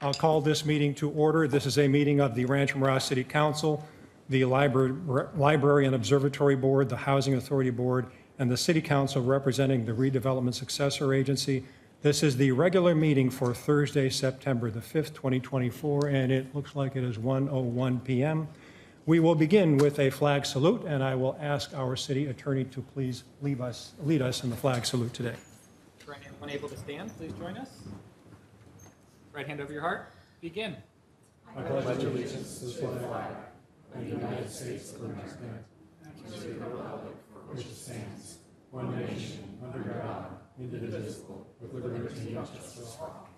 I'll call this meeting to order. This is a meeting of the Rancho Mirage City Council, the Library and Observatory Board, the Housing Authority Board, and the City Council representing the Redevelopment Successor Agency. This is the regular meeting for Thursday, September the 5th, 2024, and it looks like it is 1:01 p.m. We will begin with a flag salute, and I will ask our city attorney to please lead us in the flag salute today. For anyone able to stand, please join us. Right hand over your heart. Begin. I pledge allegiance to the flag of the United States of America and to the republic for which it stands, one nation, under God, indivisible, with liberty and justice for all.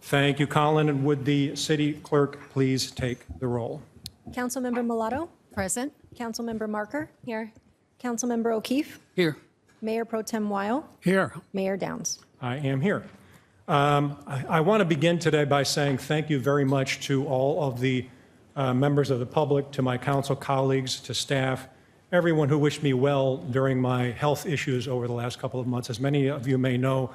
Thank you, Colin. And would the city clerk please take the roll? Councilmember Mulatto? Present. Councilmember Marker? Here. Councilmember O'Keefe? Here. Mayor Pro Tem Weil? Here. Mayor Downs? I am here. I want to begin today by saying thank you very much to all of the members of the public, to my council colleagues, to staff, everyone who wished me well during my health issues over the last couple of months. As many of you may know,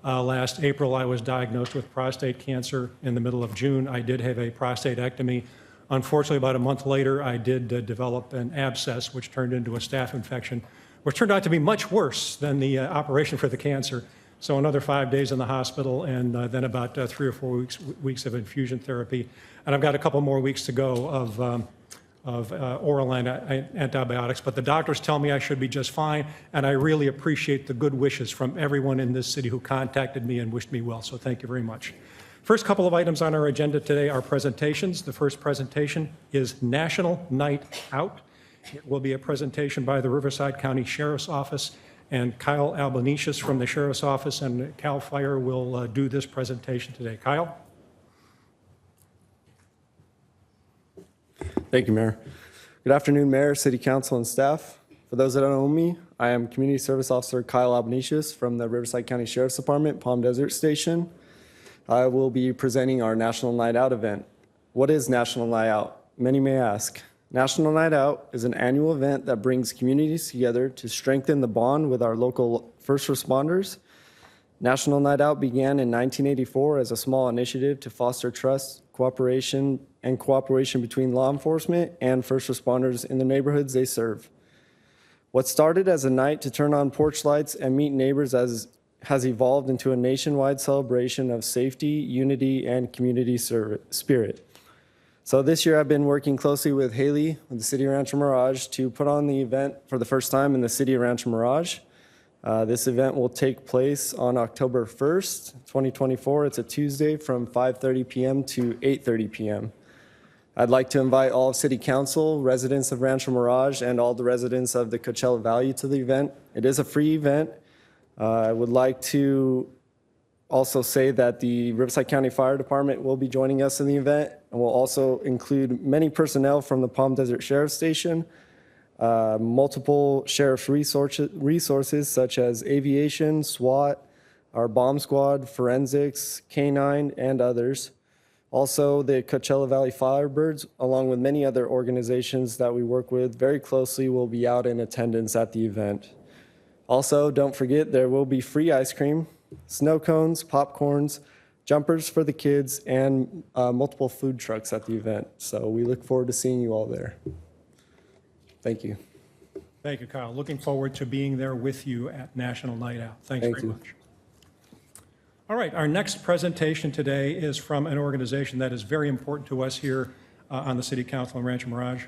last April I was diagnosed with prostate cancer. In the middle of June, I did have a prostatectomy. Unfortunately, about a month later, I did develop an abscess, which turned into a staph infection, which turned out to be much worse than the operation for the cancer. So another 5 days in the hospital, and then about 3 or 4 weeks of infusion therapy. And I've got a couple more weeks to go of oral antibiotics. But the doctors tell me I should be just fine, and I really appreciate the good wishes from everyone in this city who contacted me and wished me well. So thank you very much. First couple of items on our agenda today are presentations. The first presentation is National Night Out. It will be a presentation by the Riverside County Sheriff's Office, and Kyle Albanesius from the Sheriff's Office and CAL FIRE will do this presentation today. Kyle? Thank you, Mayor. Good afternoon, Mayor, City Council, and staff. For those that don't know me, I am Community Service Officer Kyle Albanesius from the Riverside County Sheriff's Department, Palm Desert Station. I will be presenting our National Night Out event. What is National Night Out? Many may ask. National Night Out is an annual event that brings communities together to strengthen the bond with our local first responders. National Night Out began in 1984 as a small initiative to foster trust, cooperation between law enforcement and first responders in the neighborhoods they serve. What started as a night to turn on porch lights and meet neighbors has evolved into a nationwide celebration of safety, unity, and community spirit. So this year I've been working closely with Haley with the City of Rancho Mirage to put on the event for the first time in the City of Rancho Mirage. This event will take place on October 1st, 2024. It's a Tuesday from 5:30 p.m. to 8:30 p.m. I'd like to invite all of City Council, residents of Rancho Mirage, and all the residents of the Coachella Valley to the event. It is a free event. I would like to also say that the Riverside County Fire Department will be joining us in the event, and will also include many personnel from the Palm Desert Sheriff's Station, multiple sheriff's resources such as aviation, SWAT, our bomb squad, forensics, K9, and others. Also, the Coachella Valley Firebirds, along with many other organizations that we work with very closely, will be out in attendance at the event. Also, don't forget there will be free ice cream, snow cones, popcorns, jumpers for the kids, and multiple food trucks at the event. So we look forward to seeing you all there. Thank you. Thank you, Kyle. Looking forward to being there with you at National Night Out. Thanks very much. All right, our next presentation today is from an organization that is very important to us here on the City Council in Rancho Mirage.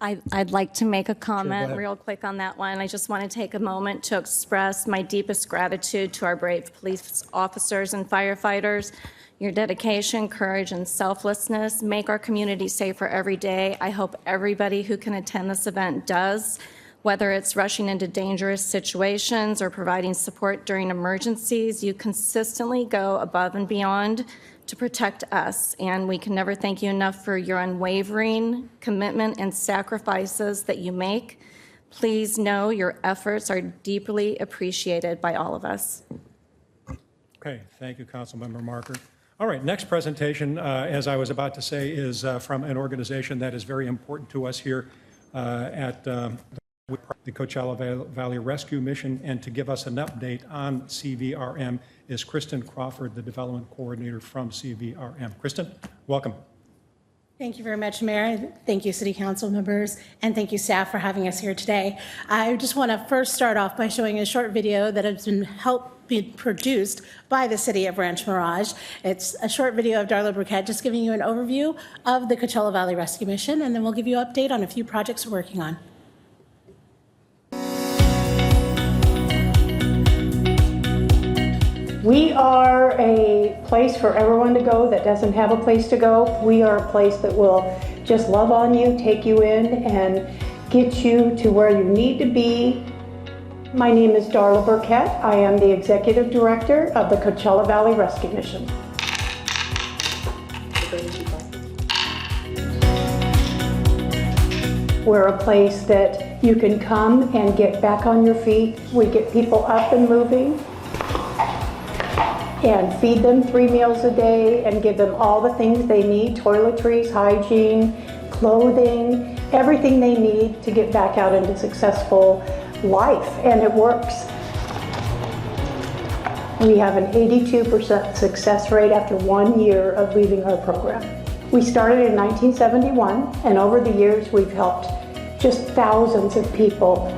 I'd like to make a comment Sure, real quick on that one. I just want to take a moment to express my deepest gratitude to our brave police officers and firefighters. Your dedication, courage, and selflessness make our community safer every day. I hope everybody who can attend this event does, whether it's rushing into dangerous situations or providing support during emergencies. You consistently go above and beyond to protect us, and we can never thank you enough for your unwavering commitment and sacrifices that you make. Please know your efforts are deeply appreciated by all of us. Okay, thank you, Councilmember Marker. All right, next presentation, as I was about to say, is from an organization that is very important to us here at with the Coachella Valley Rescue Mission, and to give us an update on CVRM is Kristen Crawford, the Development Coordinator from CVRM. Kristen, welcome. Thank you very much, Mayor. Thank you, City Council members, and thank you, staff, for having us here today. I just want to first start off by showing a short video that has been produced by the City of Rancho Mirage. It's a short video of Darla Burkett just giving you an overview of the Coachella Valley Rescue Mission, and then we'll give you an update on a few projects we're working on. We are a place for everyone to go that doesn't have a place to go. We are a place that will just love on you, take you in, and get you to where you need to be. My name is Darla Burkett. I am the Executive Director of the Coachella Valley Rescue Mission. We're a place that you can come and get back on your feet. We get people up and moving, and feed them 3 meals a day and give them all the things they need, toiletries, hygiene, clothing, everything they need to get back out into successful life, and it works. We have an 82% success rate after 1 year of leaving our program. We started in 1971, and over the years we've helped just thousands of people.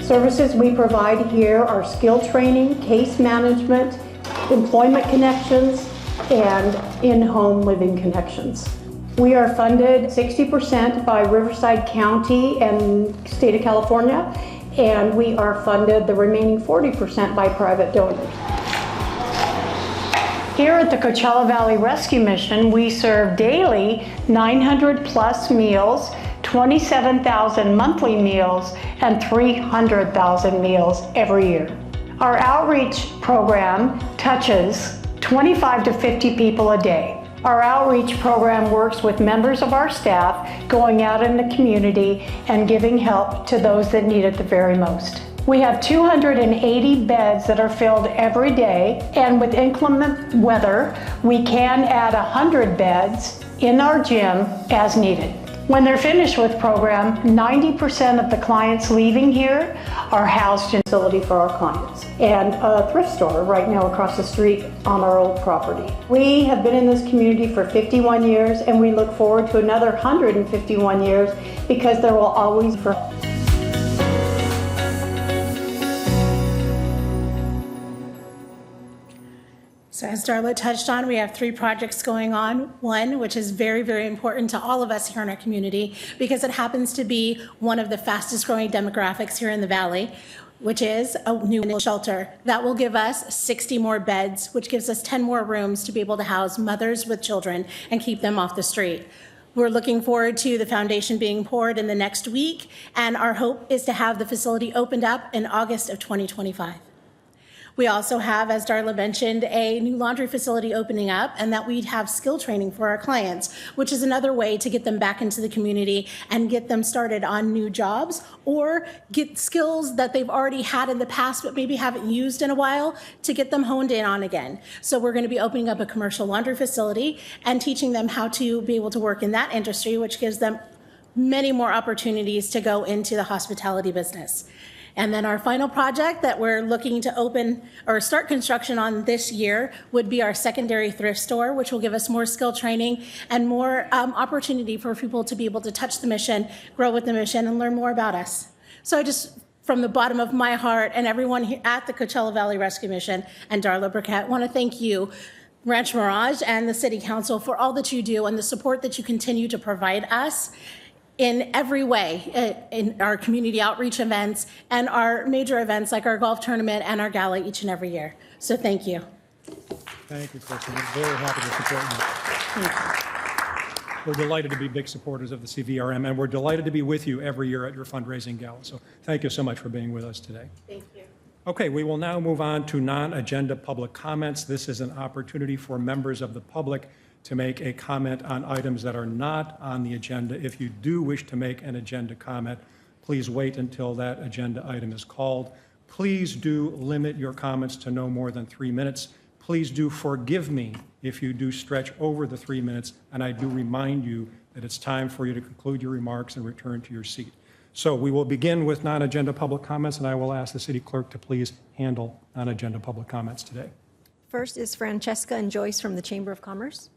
Services we provide here are skill training, case management, employment connections, and in-home living connections. We are funded 60% by Riverside County and State of California, and we are funded the remaining 40% by private donors. Here at the Coachella Valley Rescue Mission, we serve daily 900 plus meals, 27,000 monthly meals, and 300,000 meals every year. Our outreach program touches 25 to 50 people a day. Our outreach program works with members of our staff going out in the community and giving help to those that need it the very most. We have 280 beds that are filled every day, and with inclement weather, we can add 100 beds in our gym as needed. When they're finished with program, 90% of the clients leaving here are housed in a facility for our clients, and a thrift store right now across the street on our old property. We have been in this community for 51 years, and we look forward to another 151 years because there will always be. So as Darla touched on, we have 3 projects going on. One, which is very, very important to all of us here in our community because it happens to be one of the fastest growing demographics here in the Valley, which is a new shelter that will give us 60 more beds, which gives us 10 more rooms to be able to house mothers with children and keep them off the street. We're looking forward to the foundation being poured in the next week, and our hope is to have the facility opened up in August of 2025. We also have, as Darla mentioned, a new laundry facility opening up, and that we'd have skill training for our clients, which is another way to get them back into the community and get them started on new jobs or get skills that they've already had in the past but maybe haven't used in a while to get them honed in on again. So we're going to be opening up a commercial laundry facility and teaching them how to be able to work in that industry, which gives them many more opportunities to go into the hospitality business. And then our final project that we're looking to open or start construction on this year would be our secondary thrift store, which will give us more skill training and more opportunity for people to be able to touch the mission, grow with the mission, and learn more about us. So I just, from the bottom of my heart and everyone here at the Coachella Valley Rescue Mission and Darla Burkett, want to thank you, Rancho Mirage and the City Council, for all that you do and the support that you continue to provide us in every way, in our community outreach events and our major events like our golf tournament and our gala each and every year. So thank you. Thank you, Kristen. We're very happy to support you. We're delighted to be big supporters of the CVRM, and we're delighted to be with you every year at your fundraising gala. So thank you so much for being with us today. Thank you. Okay, we will now move on to non-agenda public comments. This is an opportunity for members of the public to make a comment on items that are not on the agenda. If you do wish to make an agenda comment, please wait until that agenda item is called. Please do limit your comments to no more than 3 minutes. Please do forgive me if you do stretch over the 3 minutes, and I do remind you that it's time for you to conclude your remarks and return to your seat. So we will begin with non-agenda public comments, and I will ask the city clerk to please handle non-agenda public comments today. First is Francesca and Joyce from the Chamber of Commerce.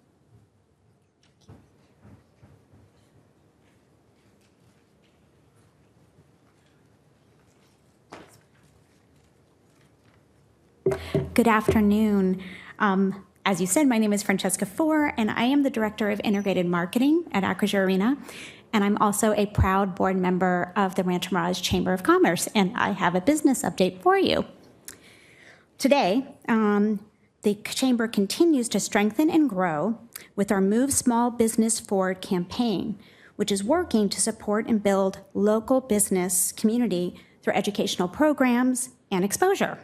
Good afternoon. As you said, my name is Francesca Four, and I am the Director of Integrated Marketing at Acrisure Arena, and I'm also a proud board member of the Rancho Mirage Chamber of Commerce, and I have a business update for you. Today, the Chamber continues to strengthen and grow with our Move Small Business Forward campaign, which is working to support and build local business community through educational programs and exposure.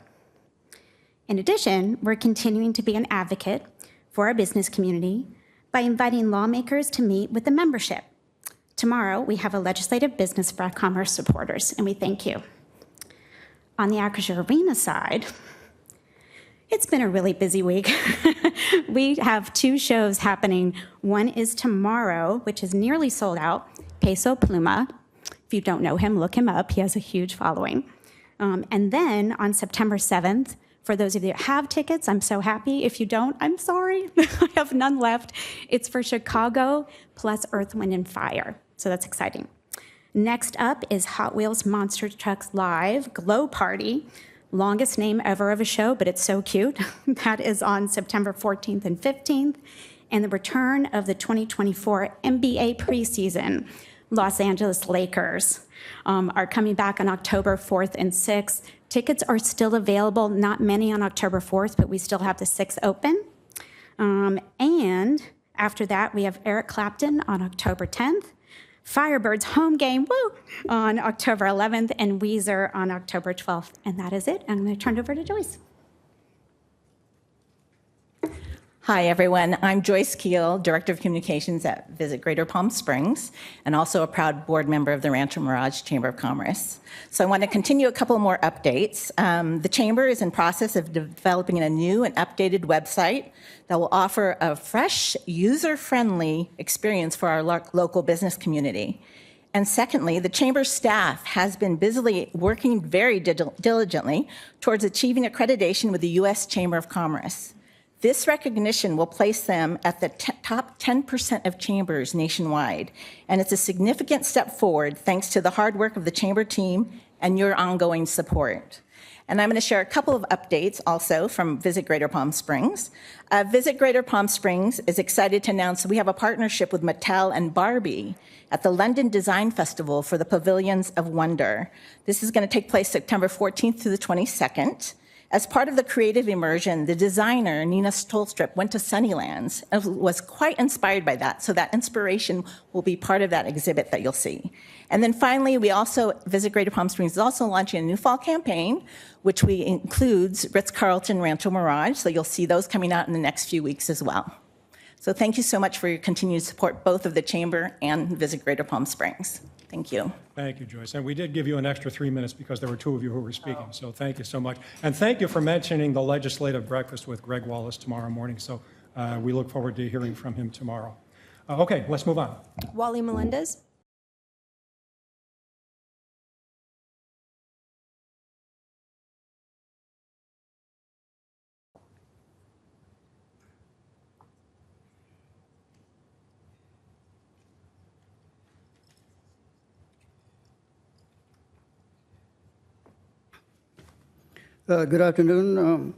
In addition, we're continuing to be an advocate for our business community by inviting lawmakers to meet with the membership. Tomorrow, we have a legislative business for commerce supporters, and we thank you. On the Acrisure Arena side, it's been a really busy week. We have 2 shows happening. One is tomorrow, which is nearly sold out, Peso Pluma. If you don't know him, look him up. He has a huge following. And then on September 7th, for those of you that have tickets, I'm so happy. If you don't, I'm sorry. I have none left. It's for Chicago plus Earth, Wind, and Fire. So that's exciting. Next up is Hot Wheels Monster Trucks Live Glow Party. Longest name ever of a show, but it's so cute. That is on September 14th and 15th. And the return of the 2024 NBA preseason. Los Angeles Lakers are coming back on October 4th and 6th. Tickets are still available, not many on October 4th, but we still have the 6th open. And after that, we have Eric Clapton on October 10th, Firebirds home game, woo, on October 11th, and Weezer on October 12th. And that is it. I'm going to turn it over to Joyce. Hi, everyone. I'm Joyce Keel, Director of Communications at Visit Greater Palm Springs, and also a proud board member of the Rancho Mirage Chamber of Commerce. So I want to continue a couple more updates. The Chamber is in process of developing a new and updated website that will offer a fresh, user-friendly experience for our local business community. And secondly, the Chamber staff has been busily working very diligently towards achieving accreditation with the U.S. Chamber of Commerce. This recognition will place them at the top 10% of chambers nationwide, and it's a significant step forward thanks to the hard work of the Chamber team and your ongoing support. And I'm going to share a couple of updates also from Visit Greater Palm Springs. Visit Greater Palm Springs is excited to announce we have a partnership with Mattel and Barbie at the London Design Festival for the Pavilions of Wonder. This is going to take place September 14th through the 22nd. As part of the creative immersion, the designer, Nina Stolstrup, went to Sunnylands and was quite inspired by that. So that inspiration will be part of that exhibit that you'll see. And then finally, Visit Greater Palm Springs is also launching a new fall campaign, which includes Ritz-Carlton Rancho Mirage. So you'll see those coming out in the next few weeks as well. So thank you so much for your continued support, both of the Chamber and Visit Greater Palm Springs. Thank you. Thank you, Joyce. And we did give you an extra 3 minutes because there were 2 of you who were speaking. So thank you so much. And thank you for mentioning the legislative breakfast with Greg Wallace tomorrow morning. So we look forward to hearing from him tomorrow. Okay, let's move on. Wally Melendez. Good afternoon,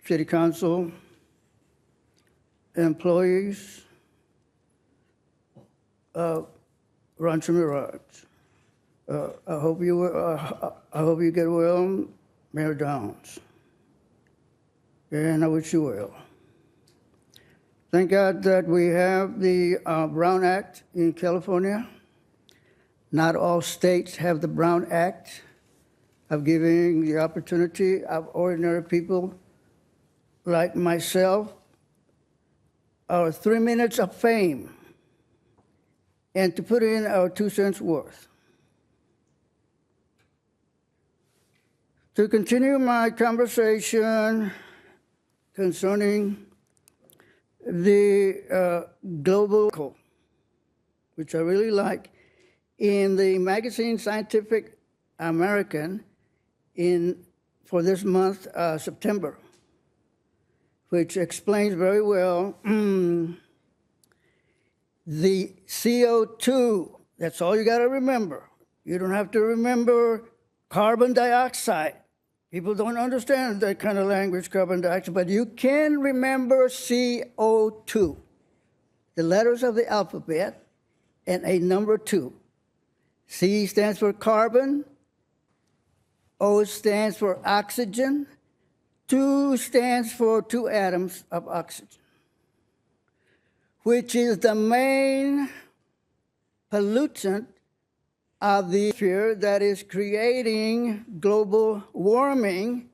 City Council, employees of Rancho Mirage. I hope you get well, Mayor Downs, and I wish you well. Thank God that we have the Brown Act in California. Not all states have the Brown Act of giving the opportunity of ordinary people like myself our 3 minutes of fame and to put in our 2 cents worth. To continue my conversation concerning the global, which I really like, in the magazine Scientific American for this month, September, which explains very well the CO2. That's all you got to remember. You don't have to remember carbon dioxide. People don't understand that kind of language, carbon dioxide, but you can remember CO2, the letters of the alphabet, and a number 2. C stands for carbon, O stands for oxygen, 2 stands for 2 atoms of oxygen, which is the main pollutant of the atmosphere that is creating global warming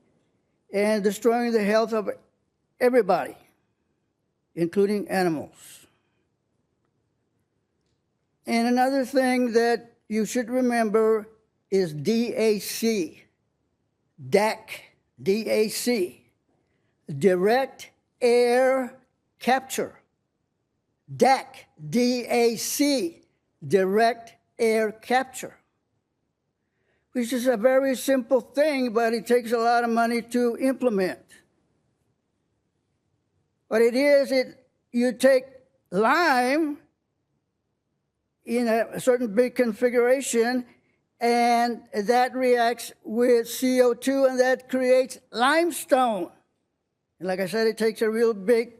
and destroying the health of everybody, including animals. And another thing that you should remember is DAC, DAC, direct air capture. DAC, direct air capture, which is a very simple thing, but it takes a lot of money to implement. What it is, you take lime in a certain big configuration, and that reacts with CO2, and that creates limestone. And like I said, it takes a real big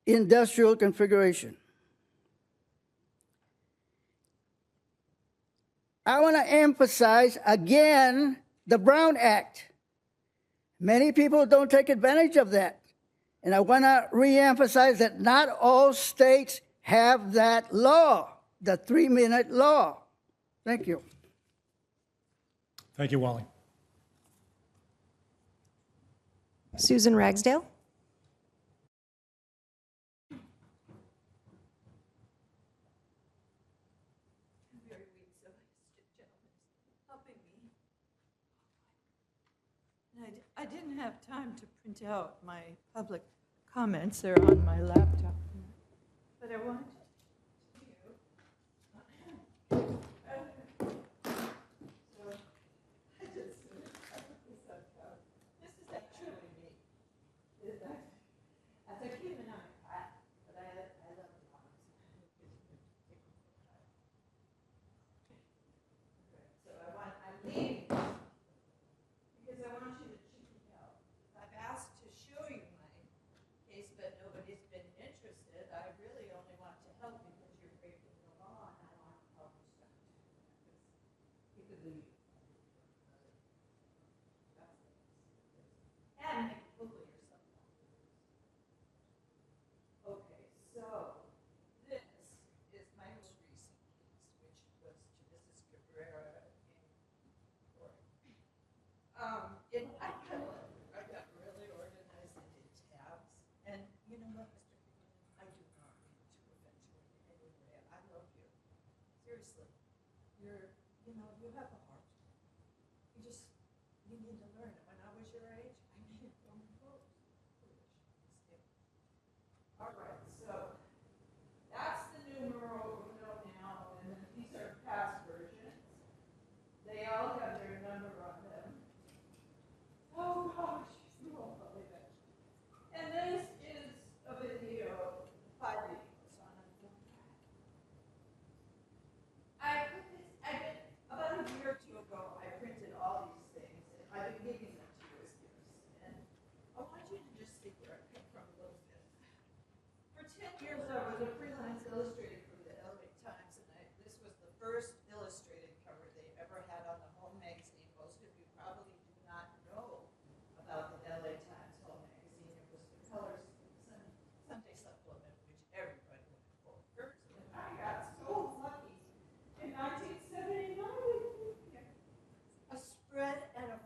industrial configuration. I want to emphasize again the Brown Act. Many people don't take advantage of that. And I want to reemphasize that not all states have that law, the 3-minute law. Thank you. Thank you, Wally. Susan Ragsdale. I didn't have time to print out my public comments. They're on my laptop. But I wanted to tell you. So I just put this up. This is actually me. As a kid, I'm a cat, but I love dogs. So I'm leaving because I want you to check it out. I've asked to show you my case, but nobody's been interested. I really only want to help because you're breaking the law, and I want to help you stop it. You could leave. And make a fool of yourself. Okay, so this is my most recent case, which was to Mrs. Cabrera in court. I got really organized and did tabs. And you know what, Mr. Cabrera, I do not mean to offend you in any way. I love you. Seriously. You have a heart. You need to learn it. When I was your age, I made it from foolish. All right, so that's the numero uno now, and then these are past versions. They all have their number on them. Oh gosh, you won't believe it. And this is a video, 5 videos on a film. About a year or 2 ago, I printed all these things, and I've been giving them to you as gifts. And I want you to just see where I come from a little bit. For 10 years, I was a freelance illustrator for the LA Times, and this was the first illustrated cover they ever had on the Home magazine. Most of you probably do not know about the LA Times Home magazine. It was the Colors Sunday supplement, which everybody went for first. And I got so lucky. In 1979, a spread and a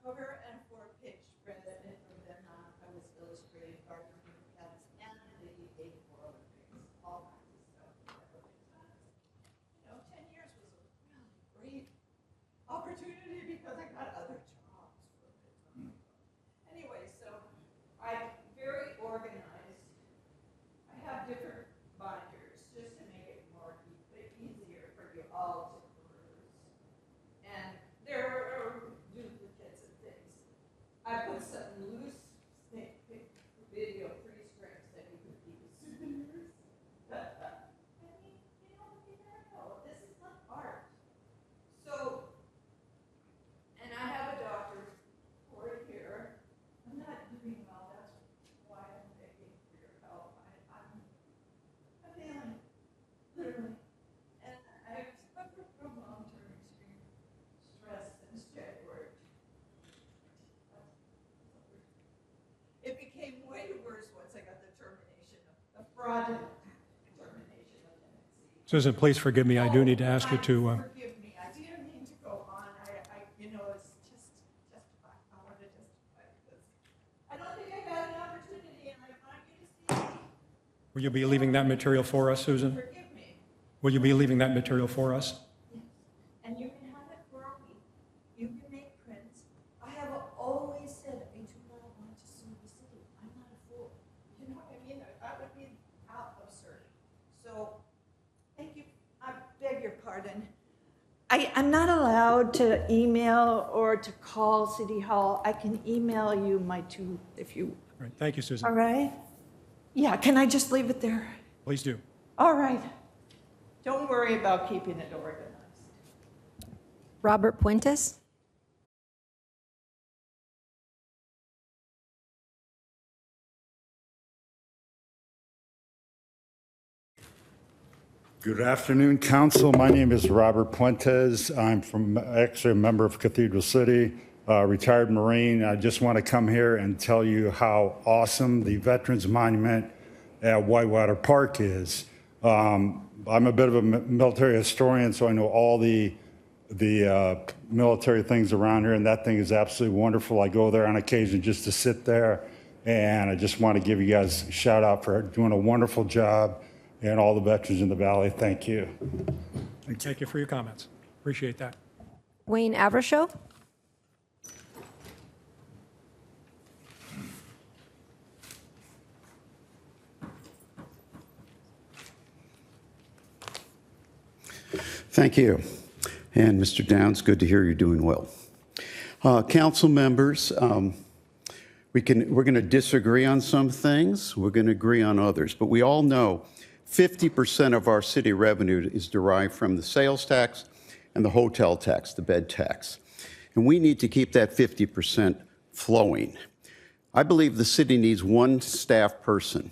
cover and a 4-page spread, and from then on, I was illustrating Gardner Cats and the 84 other things, all kinds of stuff. 10 Susan, please forgive me. I do need to ask you to. Forgive me, I didn't mean to go on. You know, it's just justify. I want to justify this. I don't think I've had an opportunity, and I want you to see me. Will you be leaving that material for us, Susan? Forgive me. Will you be leaving that material for us? And you can have it for a week. You can make prints. I have always said I do not want to sue the city. I'm not a fool. You know what I mean? That would be absurd. So, thank you. I beg your pardon. I'm not allowed to email or to call City Hall. I can email you my two, if you, All right. Thank you, Susan. all right? Yeah, can I just leave it there? Please do. All right. Don't worry about keeping it organized. Robert Puentes. Good afternoon, Council. My name is Robert Puentes. I'm actually a member of Cathedral City, retired Marine. I just want to come here and tell you how awesome the Veterans Monument at Whitewater Park is. I'm a bit of a military historian, so I know all the military things around here, and that thing is absolutely wonderful. I go there on occasion just to sit there, and I just want to give you guys a shout out for doing a wonderful job. And all the veterans in the Valley, thank you. Thank you for your comments. Appreciate that. Wayne Avershow. Thank you. And Mr. Downs, good to hear you're doing well. Council members, we're going to disagree on some things. We're going to agree on others. But we all know 50% of our city revenue is derived from the sales tax and the hotel tax, the bed tax. And we need to keep that 50% flowing. I believe the city needs one staff person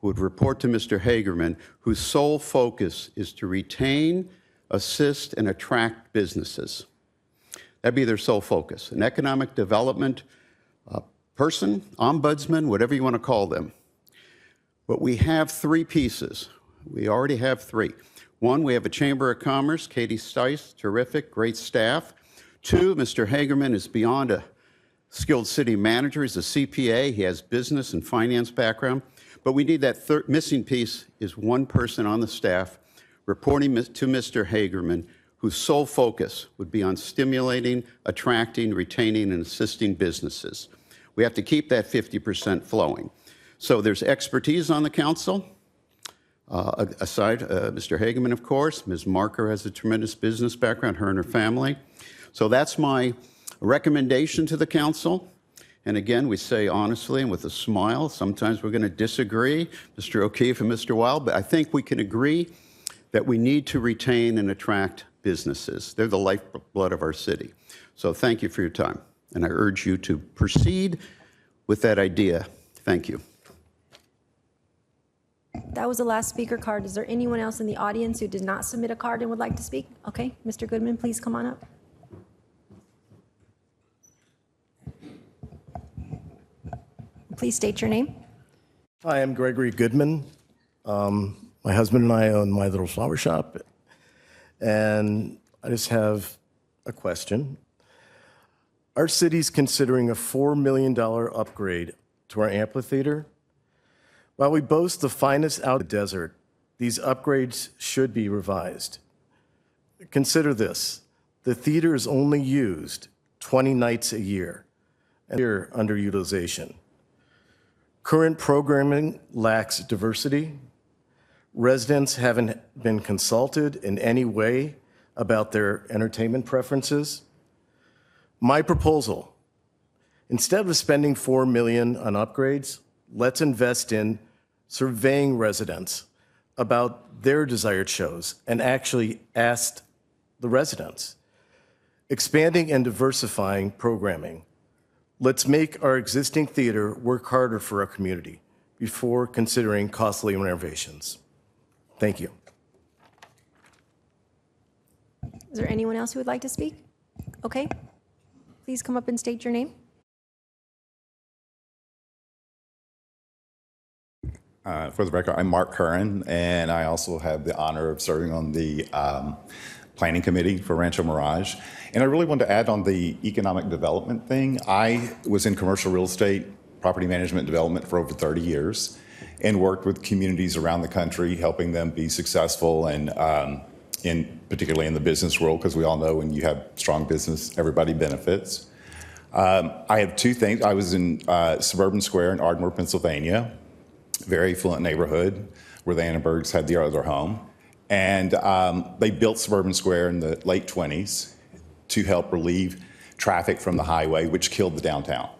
who would report to Mr. Hagerman, whose sole focus is to retain, assist, and attract businesses. That'd be their sole focus. An economic development person, ombudsman, whatever you want to call them. But we have three pieces. We already have three. One, we have a Chamber of Commerce, Katie Stice, terrific, great staff. Two, Mr. Hagerman is beyond a skilled city manager. He's a CPA. He has business and finance background. But we need that missing piece is one person on the staff reporting to Mr. Hagerman, whose sole focus would be on stimulating, attracting, retaining, and assisting businesses. We have to keep that 50% flowing. So there's expertise on the council. Aside, Mr. Hagerman, of course. Ms. Marker has a tremendous business background, her and her family. So that's my recommendation to the council. And again, we say honestly and with a smile, sometimes we're going to disagree, Mr. O'Keefe and Mr. Wild, but I think we can agree that we need to retain and attract businesses. They're the lifeblood of our city. So thank you for your time. And I urge you to proceed with that idea. Thank you. That was the last speaker card. Is there anyone else in the audience who did not submit a card and would like to speak? Okay, Mr. Goodman, please come on up. Please state your name. Hi, I'm Gregory Goodman. My husband and I own My Little Flower Shop, and I just have a question. Our city's considering a $4 million upgrade to our amphitheater. While we boast the finest out of the desert, these upgrades should be revised. Consider this. The theater is only used 20 nights a year, and here underutilization. Current programming lacks diversity. Residents haven't been consulted in any way about their entertainment preferences. My proposal, instead of spending $4 million on upgrades, let's invest in surveying residents about their desired shows and actually ask the residents. Expanding and diversifying programming. Let's make our existing theater work harder for our community before considering costly renovations. Thank you. Is there anyone else who would like to speak? Okay. Please come up and state your name. For the record, I'm Mark Curran, and I also have the honor of serving on the planning committee for Rancho Mirage. And I really wanted to add on the economic development thing. I was in commercial real estate, property management development for over 30 years and worked with communities around the country, helping them be successful and particularly in the business world, because we all know when you have strong business, everybody benefits. I have two things. I was in Suburban Square in Ardmore, Pennsylvania, very affluent neighborhood where the Annenbergs had their other home. And they built Suburban Square in the late 20s to help relieve traffic from the highway, which killed the downtown.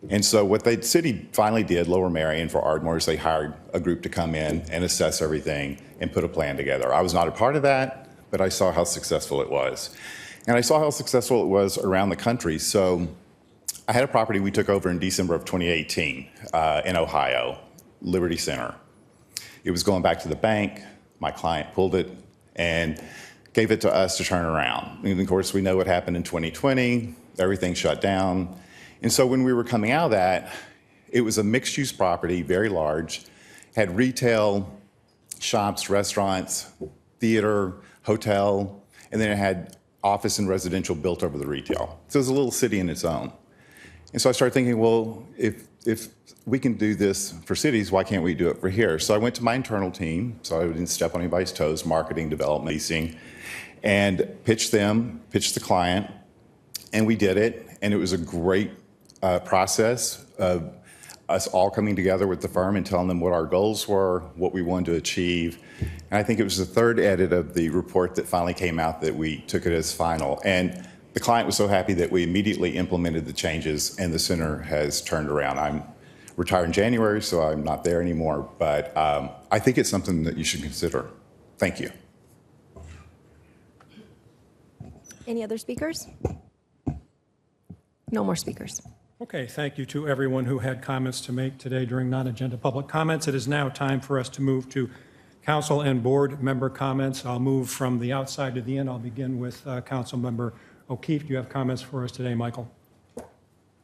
And so what the city finally did, Lower Merion for Ardmore, is they hired a group to come in and assess everything and put a plan together. I was not a part of that, but I saw how successful it was. And I saw how successful it was around the country. So I had a property we took over in December of 2018 in Ohio, Liberty Center. It was going back to the bank. My client pulled it and gave it to us to turn around. And of course, we know what happened in 2020. Everything shut down. And so when we were coming out of that, it was a mixed-use property, very large, had retail, shops, restaurants, theater, hotel, and then it had office and residential built over the retail. So it was a little city in its own. And so I started thinking, well, if we can do this for cities, why can't we do it for here? So I went to my internal team, so I didn't step on anybody's toes, marketing, development, leasing, and pitched the client, and we did it, and it was a great process of us all coming together with the firm and telling them what our goals were, what we wanted to achieve. And I think it was the third edit of the report that finally came out that we took it as final. And the client was so happy that we immediately implemented the changes, and the center has turned around. I'm retired in January, so I'm not there anymore, but I think it's something that you should consider. Thank you. Any other speakers? No more speakers. Okay, thank you to everyone who had comments to make today during non-agenda public comments. It is now time for us to move to council and board member comments. I'll move from the outside to the end. I'll begin with Council Member O'Keefe. Do you have comments for us today, Michael?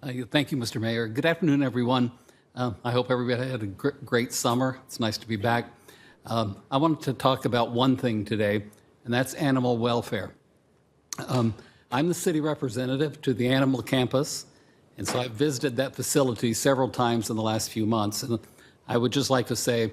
Thank you, Mr. Mayor. Good afternoon, everyone. I hope everybody had a great summer. It's nice to be back. I wanted to talk about one thing today, and that's animal welfare. I'm the city representative to the animal campus, and so I've visited that facility several times in the last few months. And I would just like to say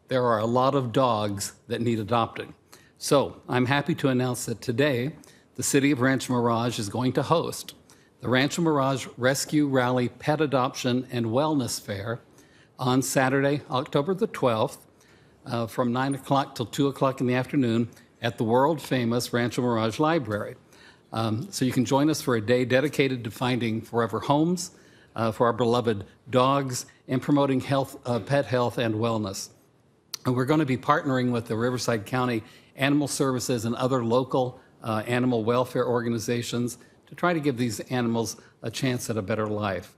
there are a lot of dogs that need adopting. So I'm happy to announce that today the city of Rancho Mirage is going to host the Rancho Mirage Rescue Rally Pet Adoption and Wellness Fair on Saturday, October the 12th, from 9 o'clock till 2 o'clock in the afternoon at the world-famous Rancho Mirage Library. So you can join us for a day dedicated to finding forever homes for our beloved dogs and promoting pet health and wellness. And we're going to be partnering with the Riverside County Animal Services and other local animal welfare organizations to try to give these animals a chance at a better life.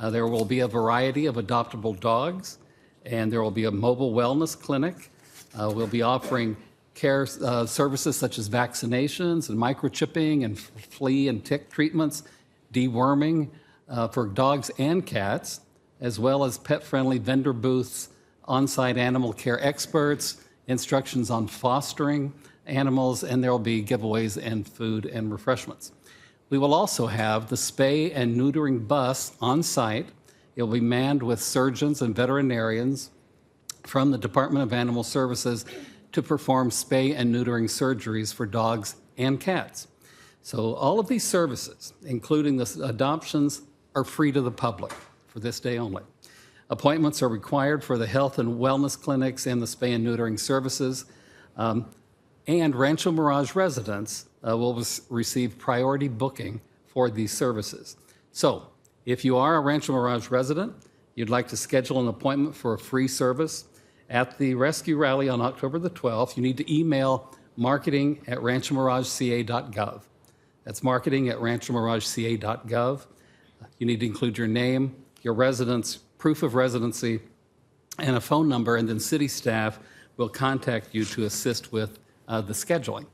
There will be a variety of adoptable dogs, and there will be a mobile wellness clinic. We'll be offering care services such as vaccinations and microchipping and flea and tick treatments, deworming for dogs and cats, as well as pet-friendly vendor booths, on-site animal care experts, instructions on fostering animals, and there will be giveaways and food and refreshments. We will also have the spay and neutering bus on site. It will be manned with surgeons and veterinarians from the Department of Animal Services to perform spay and neutering surgeries for dogs and cats. So all of these services, including the adoptions, are free to the public for this day only. Appointments are required for the health and wellness clinics and the spay and neutering services. And Rancho Mirage residents will receive priority booking for these services. So if you are a Rancho Mirage resident, you'd like to schedule an appointment for a free service at the rescue rally on October the 12th, you need to email marketing@ranchomirage.ca.gov. That's marketing@ranchomirage.ca.gov. You need to include your name, your residence, proof of residency, and a phone number, and then city staff will contact you to assist with the scheduling.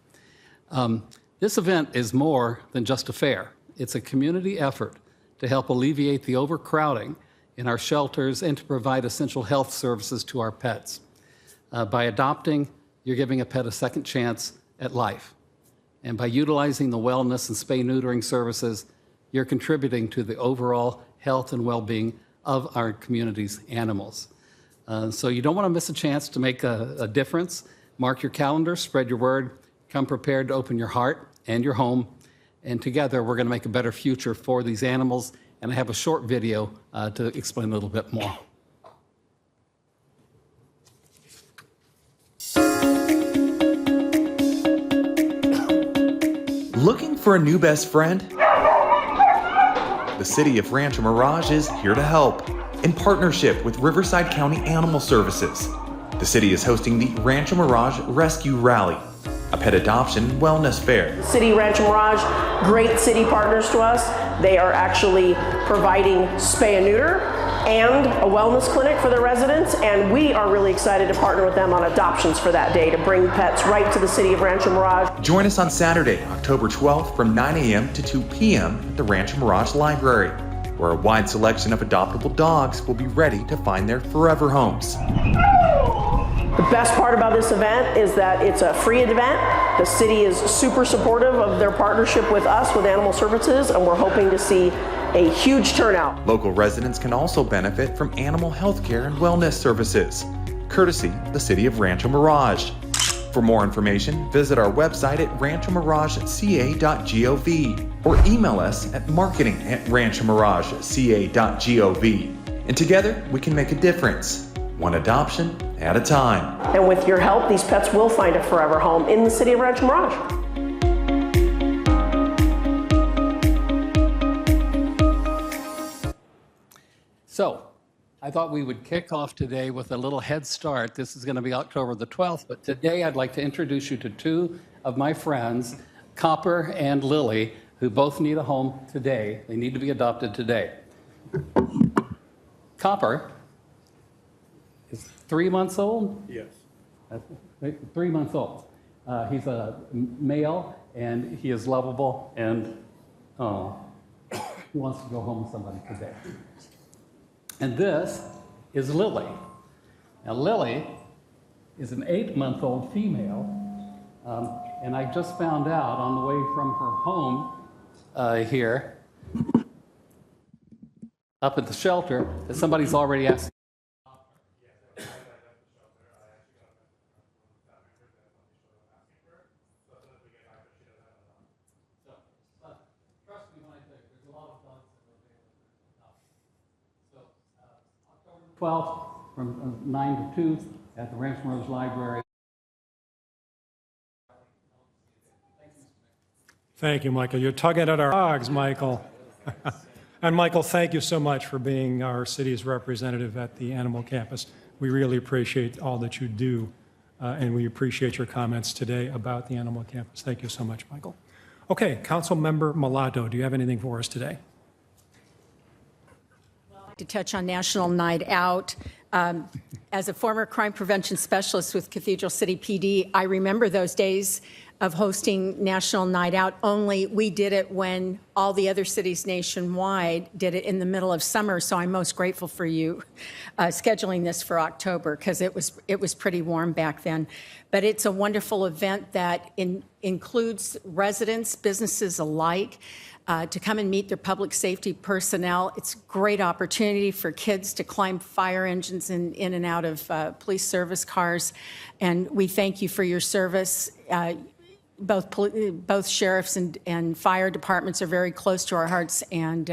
This event is more than just a fair. It's a community effort to help alleviate the overcrowding in our shelters, and to provide essential health services to our pets. By adopting, you're giving a pet a second chance at life. And by utilizing the wellness and spay-neutering services, you're contributing to the overall health and well-being of our community's animals. So you don't want to miss a chance to make a difference. Mark your calendar, spread your word, come prepared to open your heart and your home, and together we're going to make a better future for these animals. And I have a short video to explain a little bit more. Looking for a new best friend? The City of Rancho Mirage is here to help. In partnership with Riverside County Animal Services, the city is hosting the Rancho Mirage Rescue Rally, a pet adoption wellness fair. City Rancho Mirage, great city partners to us. They are actually providing spay and neuter and a wellness clinic for their residents, and we are really excited to partner with them on adoptions for that day to bring pets right to the City of Rancho Mirage. Join us on Saturday, October 12th from 9 a.m. to 2 p.m. at the Rancho Mirage Library, where a wide selection of adoptable dogs will be ready to find their forever homes. The best part about this event is that it's a free event. The city is super supportive of their partnership with us, with Animal Services, and we're hoping to see a huge turnout. Local residents can also benefit from animal health care and wellness services, courtesy of the City of Rancho Mirage. For more information, visit our website at ranchomirage.ca.gov or email us at marketing@ranchomirage.ca.gov. And together, we can make a difference, one adoption at a time. And with your help, these pets will find a forever home in the City of Rancho Mirage. So, I thought we would kick off today with a little head start. This is going to be October the 12th, but today I'd like to introduce you to two of my friends, Copper and Lily, who both need a home today. They need to be adopted today. Copper is 3 months old? Yes. 3 months old. He's a male, and he is lovable, and he wants to go home with somebody today. And this is Lily. Now, Lily is an 8-month-old female, and I just found out on the way from her home here, up at the shelter, that somebody's already asked. October 12th from 9 to 2 at the Rancho Mirage Library. Thank you, Michael. You're tugging at our dogs, Michael. And Michael, thank you so much for being our city's representative at the Animal Campus. We really appreciate all that you do, and we appreciate your comments today about the Animal Campus. Thank you so much, Michael. Okay, Councilmember Malato, do you have anything for us today? To touch on National Night Out. As a former crime prevention specialist with Cathedral City PD, I remember those days of hosting National Night Out, only we did it when all the other cities nationwide did it in the middle of summer. So I'm most grateful for you scheduling this for October, because it was pretty warm back then. But it's a wonderful event that includes residents, businesses alike, to come and meet their public safety personnel. It's a great opportunity for kids to climb fire engines in and out of police service cars. And we thank you for your service. Both sheriffs and fire departments are very close to our hearts, and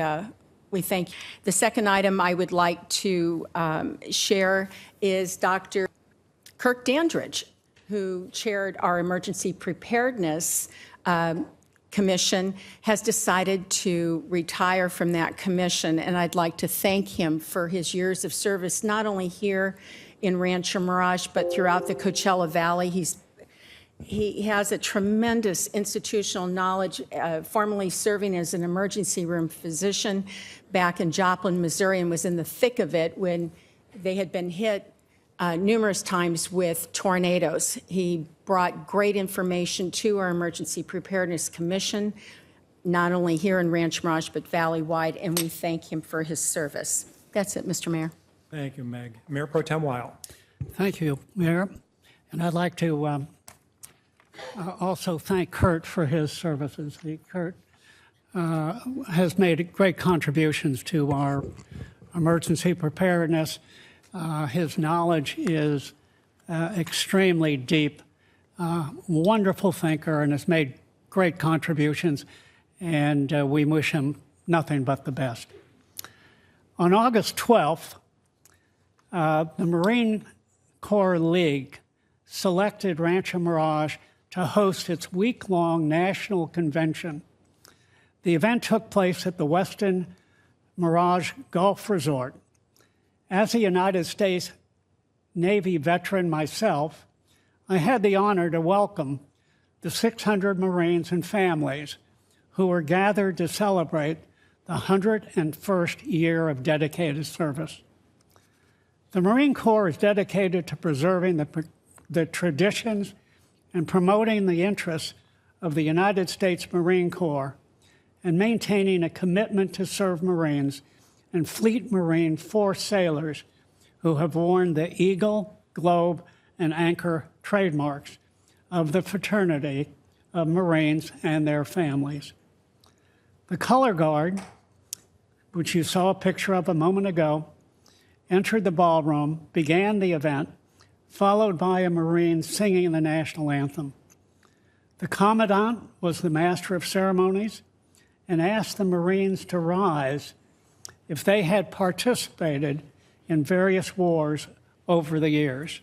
we thank you. The second item I would like to share is Dr. Kirk Dandridge, who chaired our emergency preparedness commission, has decided to retire from that commission, and I'd like to thank him for his years of service, not only here in Rancho Mirage, but throughout the Coachella Valley. He has a tremendous institutional knowledge, formerly serving as an emergency room physician back in Joplin, Missouri, and was in the thick of it when they had been hit numerous times with tornadoes. He brought great information to our Emergency Preparedness Commission, not only here in Rancho Mirage, but valley-wide, and we thank him for his service. That's it, Mr. Mayor. Thank you, Meg. Mayor Pro Tem Weil. Thank you, Mayor. And I'd like to also thank Kurt for his services. Kurt has made great contributions to our emergency preparedness. His knowledge is extremely deep, wonderful thinker, and has made great contributions, and we wish him nothing but the best. On August 12th, the Marine Corps League selected Rancho Mirage to host its week-long national convention. The event took place at the Westin Mirage Golf Resort. As a United States Navy veteran myself, I had the honor to welcome the 600 Marines and families who were gathered to celebrate the 101st year of dedicated service. The Marine Corps is dedicated to preserving the traditions and promoting the interests of the United States Marine Corps and maintaining a commitment to serve Marines and Fleet Marine Force sailors who have worn the Eagle, Globe, and Anchor trademarks of the fraternity of Marines and their families. The color guard, which you saw a picture of a moment ago, entered the ballroom, began the event, followed by a Marine singing the national anthem. The Commandant was the master of ceremonies and asked the Marines to rise if they had participated in various wars over the years.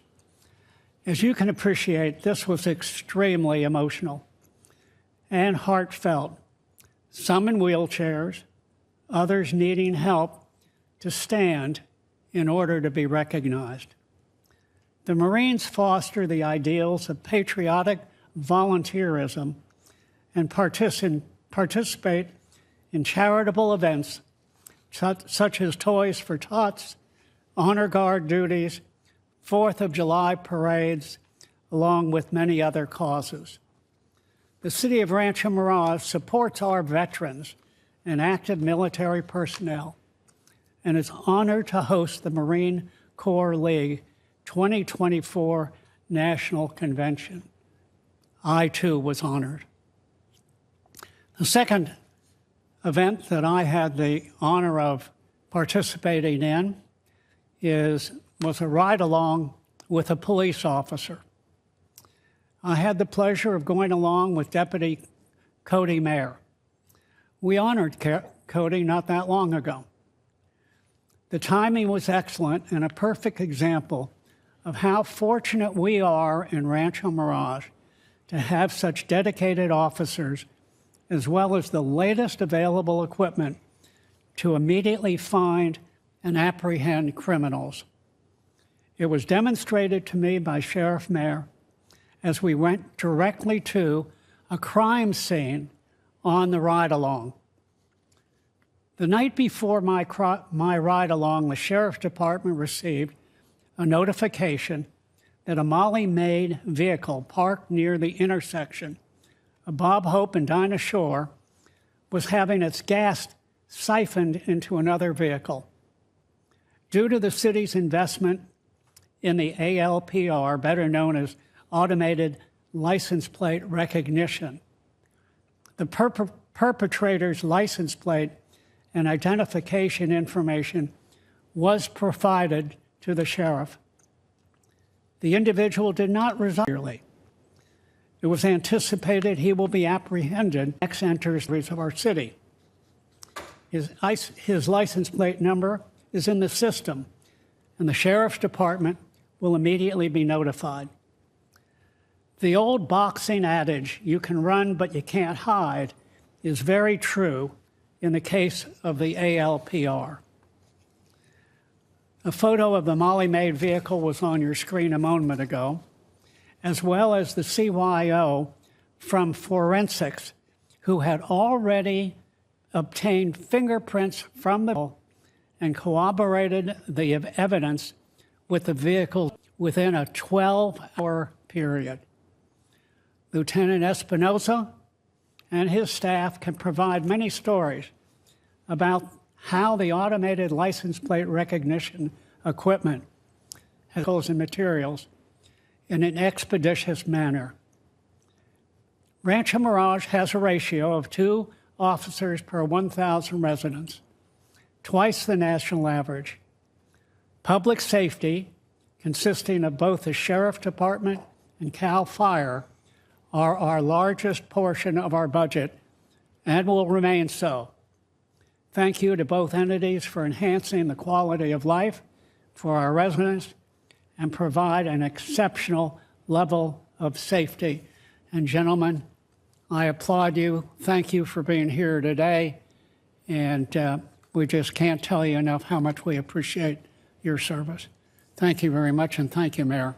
As you can appreciate, this was extremely emotional and heartfelt, some in wheelchairs, others needing help to stand in order to be recognized. The Marines foster the ideals of patriotic volunteerism and participate in charitable events such as Toys for Tots, Honor Guard duties, 4th of July parades, along with many other causes. The City of Rancho Mirage supports our veterans and active military personnel and is honored to host the Marine Corps League 2024 National Convention. I, too, was honored. The second event that I had the honor of participating in was a ride-along with a police officer. I had the pleasure of going along with Deputy Cody Mayer. We honored Cody not that long ago. The timing was excellent and a perfect example of how fortunate we are in Rancho Mirage to have such dedicated officers, as well as the latest available equipment to immediately find and apprehend criminals. It was demonstrated to me by Sheriff Mayer as we went directly to a crime scene on the ride-along. The night before my ride-along, the Sheriff's Department received a notification that a Molly-made vehicle parked near the intersection of Bob Hope and Dinah Shore was having its gas siphoned into another vehicle. Due to the city's investment in the ALPR, better known as Automated License Plate Recognition, the perpetrator's license plate and identification information was provided to the sheriff. The individual did not reside. It was anticipated he will be apprehended next enters of our city. His license plate number is in the system, and the Sheriff's Department will immediately be notified. The old boxing adage, you can run but you can't hide, is very true in the case of the ALPR. A photo of the Molly-made vehicle was on your screen a moment ago, as well as the CYO from forensics, who had already obtained fingerprints from the vehicle and corroborated the evidence with the vehicle within a 12-hour period. Lieutenant Espinosa and his staff can provide many stories about how the automated license plate recognition equipment has and materials in an expeditious manner. Rancho Mirage has a ratio of 2 officers per 1,000 residents, twice the national average. Public safety, consisting of both the Sheriff Department and CAL FIRE, are our largest portion of our budget and will remain so. Thank you to both entities for enhancing the quality of life for our residents and provide an exceptional level of safety. And gentlemen, I applaud you. Thank you for being here today. And we just can't tell you enough how much we appreciate your service. Thank you very much, and thank you, Mayor.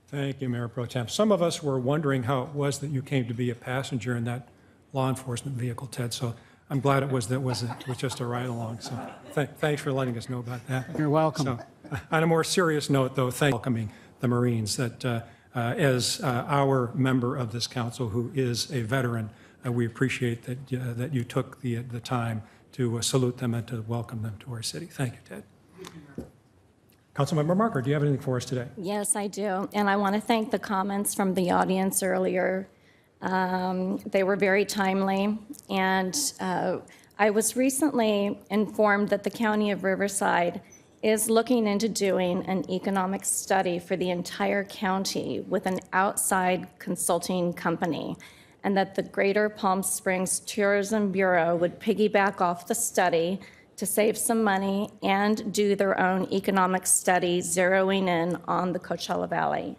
Thank you, Mayor Pro Tem. Some of us were wondering how it was that you came to be a passenger in that law enforcement vehicle, Ted. So I'm glad it was just a ride along. So thanks for letting us know about that. You're welcome. So, on a more serious note, though, thank you for welcoming the Marines. That as our member of this council who is a veteran, we appreciate that you took the time to salute them and to welcome them to our city. Thank you, Ted. Councilmember Marker, do you have anything for us today? Yes, I do. And I want to thank the comments from the audience earlier. They were very timely. And I was recently informed that the County of Riverside is looking into doing an economic study for the entire county with an outside consulting company, and that the Greater Palm Springs Tourism Bureau would piggyback off the study to save some money and do their own economic study zeroing in on the Coachella Valley.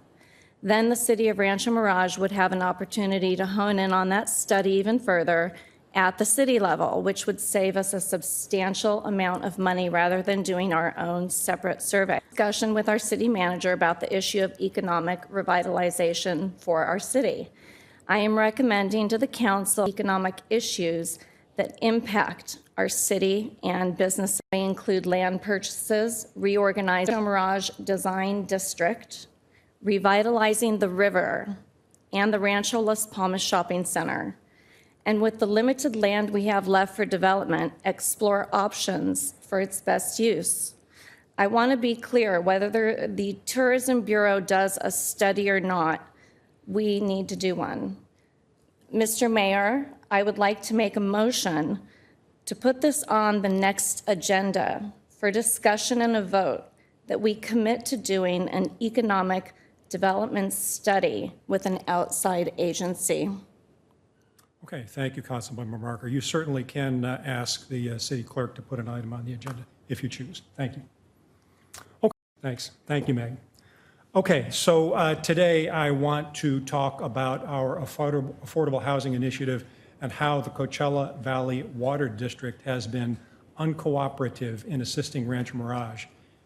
Then the city of Rancho Mirage would have an opportunity to hone in on that study even further at the city level, which would save us a substantial amount of money rather than doing our own separate survey. Discussion with our city manager about the issue of economic revitalization for our city. I am recommending to the council economic issues that impact our city and business. They include land purchases, reorganizing Rancho Mirage Design District, revitalizing the river, and the Rancho Las Palmas Shopping Center. And with the limited land we have left for development, explore options for its best use. I want to be clear, whether the Tourism Bureau does a study or not, we need to do one. Mr. Mayor, I would like to make a motion to put this on the next agenda for discussion and a vote, that we commit to doing an economic development study with an outside agency. Okay, thank you, Councilmember Marker. You certainly can ask the city clerk to put an item on the agenda if you choose. Thank you. Okay, thanks. Thank you, Meg. Okay, so today I want to talk about our affordable housing initiative and how the Coachella Valley Water District has been uncooperative in assisting Rancho Mirage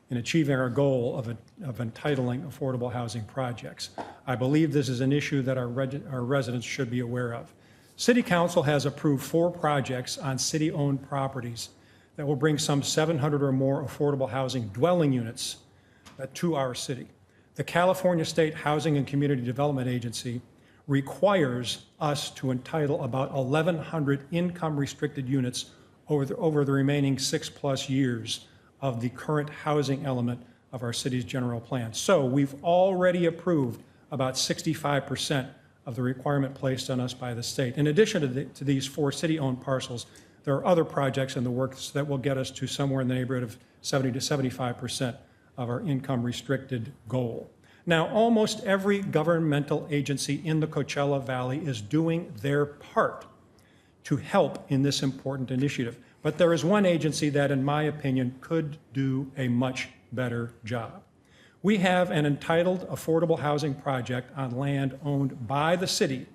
in achieving our goal of entitling affordable housing projects. I believe this is an issue that our residents should be aware of. City Council has approved 4 projects on city-owned properties that will bring some 700 or more affordable housing dwelling units to our city. The California State Housing and Community Development Agency requires us to entitle about 1,100 income-restricted units over the remaining 6+ years of the current housing element of our city's general plan. So we've already approved about 65% of the requirement placed on us by the state. In addition to these 4 city-owned parcels, there are other projects in the works that will get us to somewhere in the neighborhood of 70 to 75% of our income-restricted goal. Now, almost every governmental agency in the Coachella Valley is doing their part to help in this important initiative. But there is one agency that, in my opinion, could do a much better job. We have an entitled affordable housing project on land owned by the city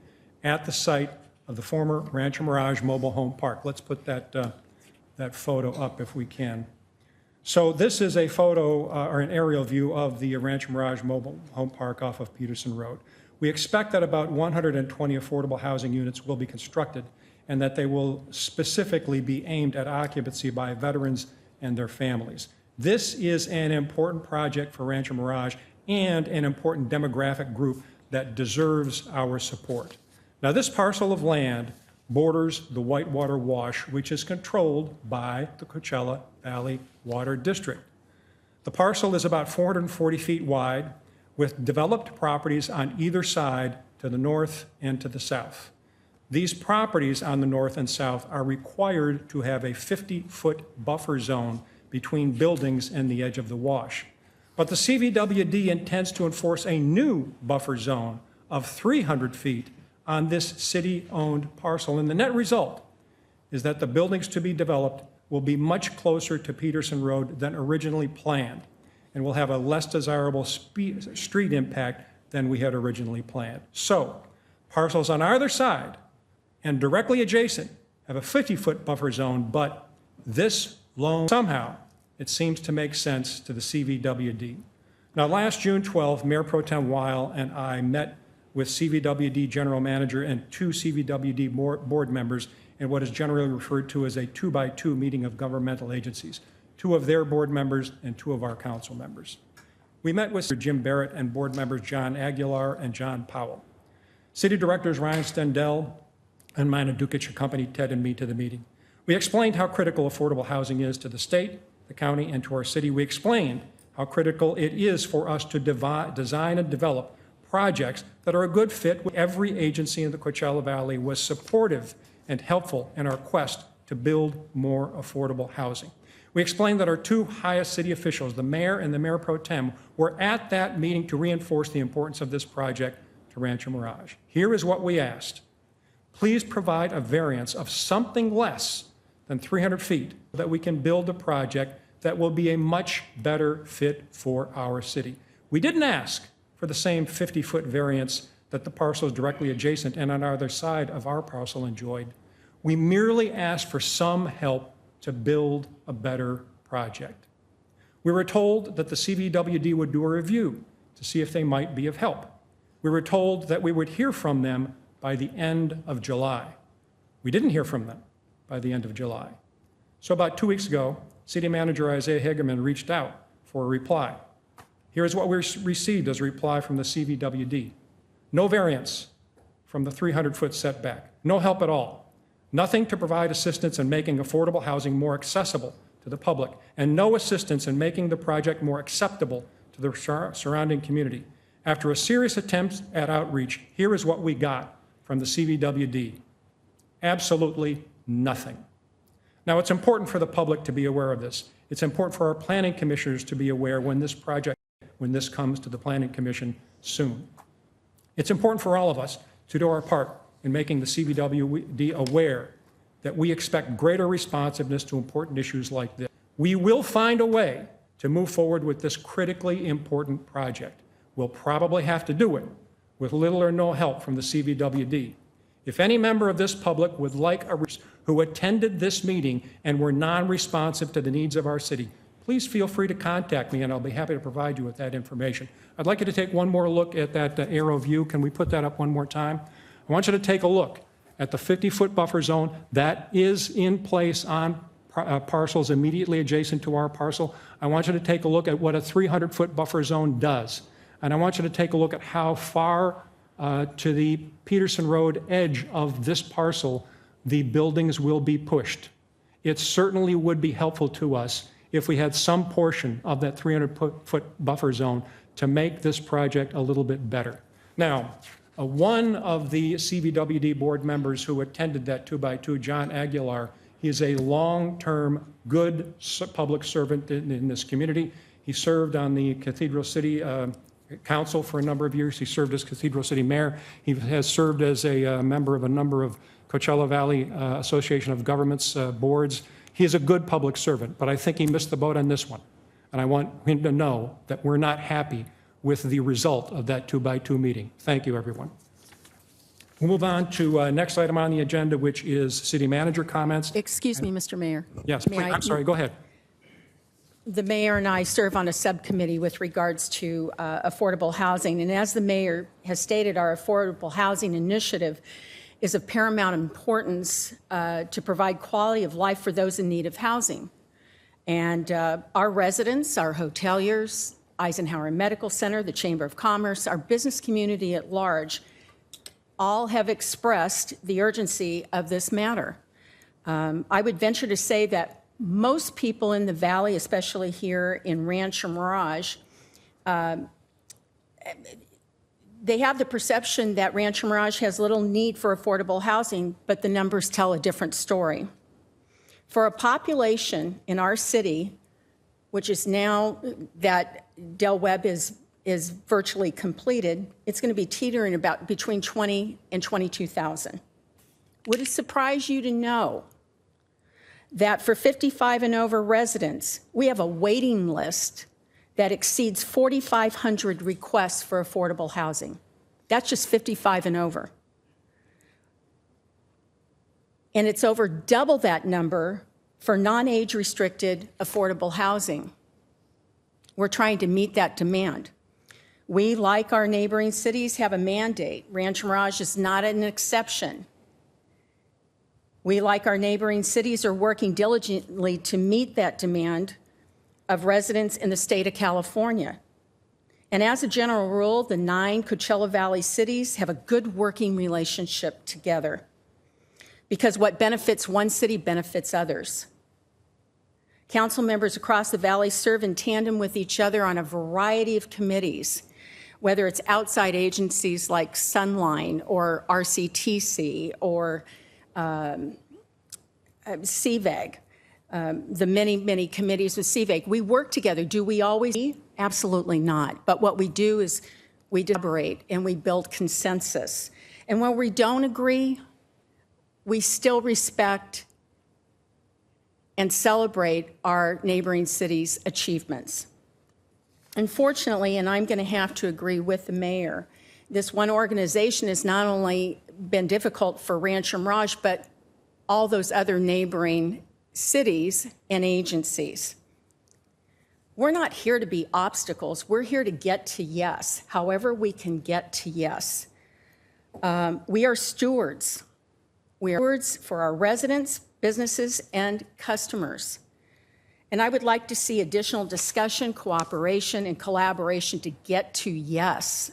at the site of the former Rancho Mirage Mobile Home Park. Let's put that photo up if we can. So this is a photo or an aerial view of the Rancho Mirage Mobile Home Park off of Peterson Road. We expect that about 120 affordable housing units will be constructed and that they will specifically be aimed at occupancy by veterans and their families. This is an important project for Rancho Mirage and an important demographic group that deserves our support. Now, this parcel of land borders the Whitewater Wash, which is controlled by the Coachella Valley Water District. The parcel is about 440 feet wide, with developed properties on either side to the north and to the south. These properties on the north and south are required to have a 50-foot buffer zone between buildings and the edge of the wash. But the CVWD intends to enforce a new buffer zone of 300 feet on this city-owned parcel. And the net result is that the buildings to be developed will be much closer to Peterson Road than originally planned and will have a less desirable street impact than we had originally planned. So, parcels on either side and directly adjacent have a 50-foot buffer zone, but this loan, somehow, it seems to make sense to the CVWD. Now, last June 12, Mayor Pro Tem Weil and I met with CVWD General Manager and 2 CVWD board members in what is generally referred to as a 2-by-2 meeting of governmental agencies, 2 of their board members and 2 of our council members. We met with Jim Barrett and board members John Aguilar and John Powell. City Directors Ryan Stendel and Mina Dukic accompanied Ted and me to the meeting. We explained how critical affordable housing is to the state, the county, and to our city. We explained how critical it is for us to design and develop projects that are a good fit. Every agency in the Coachella Valley was supportive and helpful in our quest to build more affordable housing. We explained that our 2 highest city officials, the mayor and the mayor pro tem, were at that meeting to reinforce the importance of this project to Rancho Mirage. Here is what we asked. Please provide a variance of something less than 300 feet so that we can build a project that will be a much better fit for our city. We didn't ask for the same 50-foot variance that the parcels directly adjacent and on either side of our parcel enjoyed. We merely asked for some help to build a better project. We were told that the CVWD would do a review to see if they might be of help. We were told that we would hear from them by the end of July. We didn't hear from them by the end of July. So about 2 weeks ago, City Manager Isaiah Hagerman reached out for a reply. Here's what we received as a reply from the CVWD. No variance from the 300-foot setback. No help at all. Nothing to provide assistance in making affordable housing more accessible to the public, and no assistance in making the project more acceptable to the surrounding community. After a serious attempt at outreach, here is what we got from the CVWD. Absolutely nothing. Now, it's important for the public to be aware of this. It's important for our planning commissioners to be aware when this comes to the Planning Commission soon. It's important for all of us to do our part in making the CVWD aware that we expect greater responsiveness to important issues like this. We will find a way to move forward with this critically important project. We'll probably have to do it with little or no help from the CVWD. If any member of this public would like who attended this meeting and were non-responsive to the needs of our city, please feel free to contact me and I'll be happy to provide you with that information. I'd like you to take one more look at that aero view. Can we put that up one more time? I want you to take a look at the 50-foot buffer zone that is in place on parcels immediately adjacent to our parcel. I want you to take a look at what a 300-foot buffer zone does. And I want you to take a look at how far to the Peterson Road edge of this parcel the buildings will be pushed. It certainly would be helpful to us if we had some portion of that 300-foot buffer zone to make this project a little bit better. Now, one of the CVWD board members who attended that 2-by-2, John Aguilar, he is a long-term, good public servant in this community. He served on the Cathedral City Council for a number of years. He served as Cathedral City Mayor. He has served as a member of a number of Coachella Valley Association of Governments boards. He is a good public servant, but I think he missed the boat on this one. And I want him to know that we're not happy with the result of that 2-by-2 meeting. Thank you, everyone. We'll move on to next item on the agenda, which is city manager comments. Excuse me, Mr. Mayor. Yes, please. I'm sorry, go ahead. The mayor and I serve on a subcommittee with regards to affordable housing. And as the mayor has stated, our affordable housing initiative is of paramount importance to provide quality of life for those in need of housing. And our residents, our hoteliers, Eisenhower Medical Center, the Chamber of Commerce, our business community at large, all have expressed the urgency of this matter. I would venture to say that most people in the valley, especially here in Rancho Mirage, they have the perception that Rancho Mirage has little need for affordable housing, but the numbers tell a different story. For a population in our city, which is now that Del Webb is virtually completed, it's going to be teetering about between 20 and 22,000. Would it surprise you to know that for 55 and over residents, we have a waiting list that exceeds 4,500 requests for affordable housing? That's just 55 and over. And it's over double that number for non-age restricted affordable housing. We're trying to meet that demand. We, like our neighboring cities, have a mandate. Rancho Mirage is not an exception. We, like our neighboring cities, are working diligently to meet that demand of residents in the state of California. And as a general rule, the 9 Coachella Valley cities have a good working relationship together, because what benefits one city benefits others. Council members across the valley serve in tandem with each other on a variety of committees, whether it's outside agencies like Sunline or RCTC or CVAG, the many, many committees with CVAG. We work together. Do we always? Absolutely not. But what we do is we deliberate and we build consensus. And when we don't agree, we still respect and celebrate our neighboring cities' achievements. Unfortunately, and I'm going to have to agree with the mayor, this one organization has not only been difficult for Rancho Mirage, but all those other neighboring cities and agencies. We're not here to be obstacles. We're here to get to yes, however we can get to yes. We are stewards. We are stewards for our residents, businesses, and customers. And I would like to see additional discussion, cooperation, and collaboration to get to yes,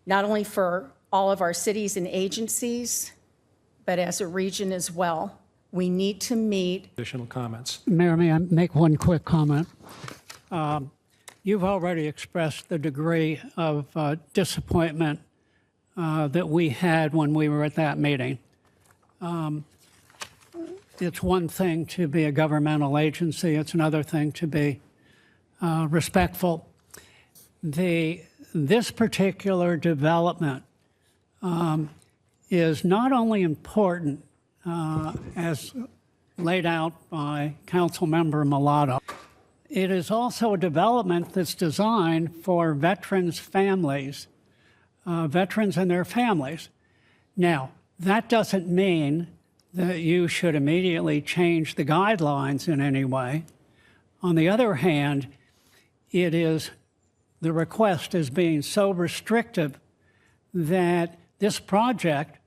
not only for all of our cities and agencies, but as a region as well. We need to meet. Additional comments. Mayor, may I make one quick comment? You've already expressed the degree of disappointment that we had when we were at that meeting. It's one thing to be a governmental agency. It's another thing to be respectful. This particular development is not only important as laid out by Councilmember Mulatto, it is also a development that's designed for veterans' families, veterans and their families. Now, that doesn't mean that you should immediately change the guidelines in any way. On the other hand, the request is being so restrictive that this project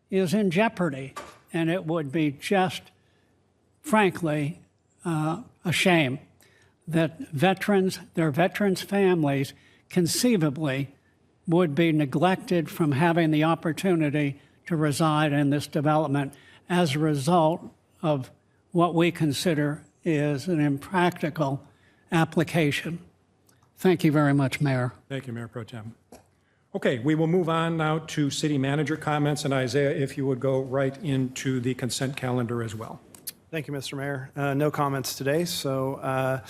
is in jeopardy, and it would be just, frankly, a shame that their veterans' families conceivably would be neglected from having the opportunity to reside in this development as a result of what we consider is an impractical application. Thank you very much, Mayor. Thank you, Mayor Pro Tem. Okay, we will move on now to city manager comments, and Isaiah, if you would go right into the consent calendar as well. Thank you, Mr. Mayor. No comments today. So,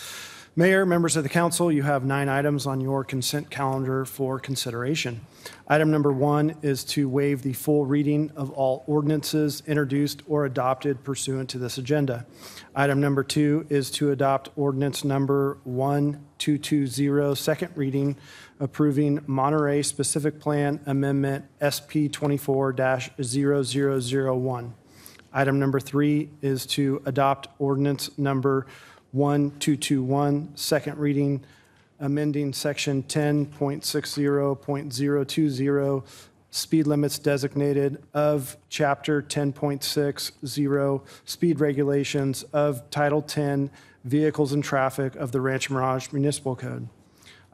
Mayor, members of the council, you have 9 items on your consent calendar for consideration. Item number 1 is to waive the full reading of all ordinances introduced or adopted pursuant to this agenda. Item number 2 is to adopt ordinance number 1220, second reading, approving Monterey Specific Plan Amendment SP 24-0001. Item number 3 is to adopt ordinance number 1221, second reading, amending section 10.60.020, speed limits designated of chapter 10.60, speed regulations of Title 10, vehicles and traffic of the Rancho Mirage Municipal Code.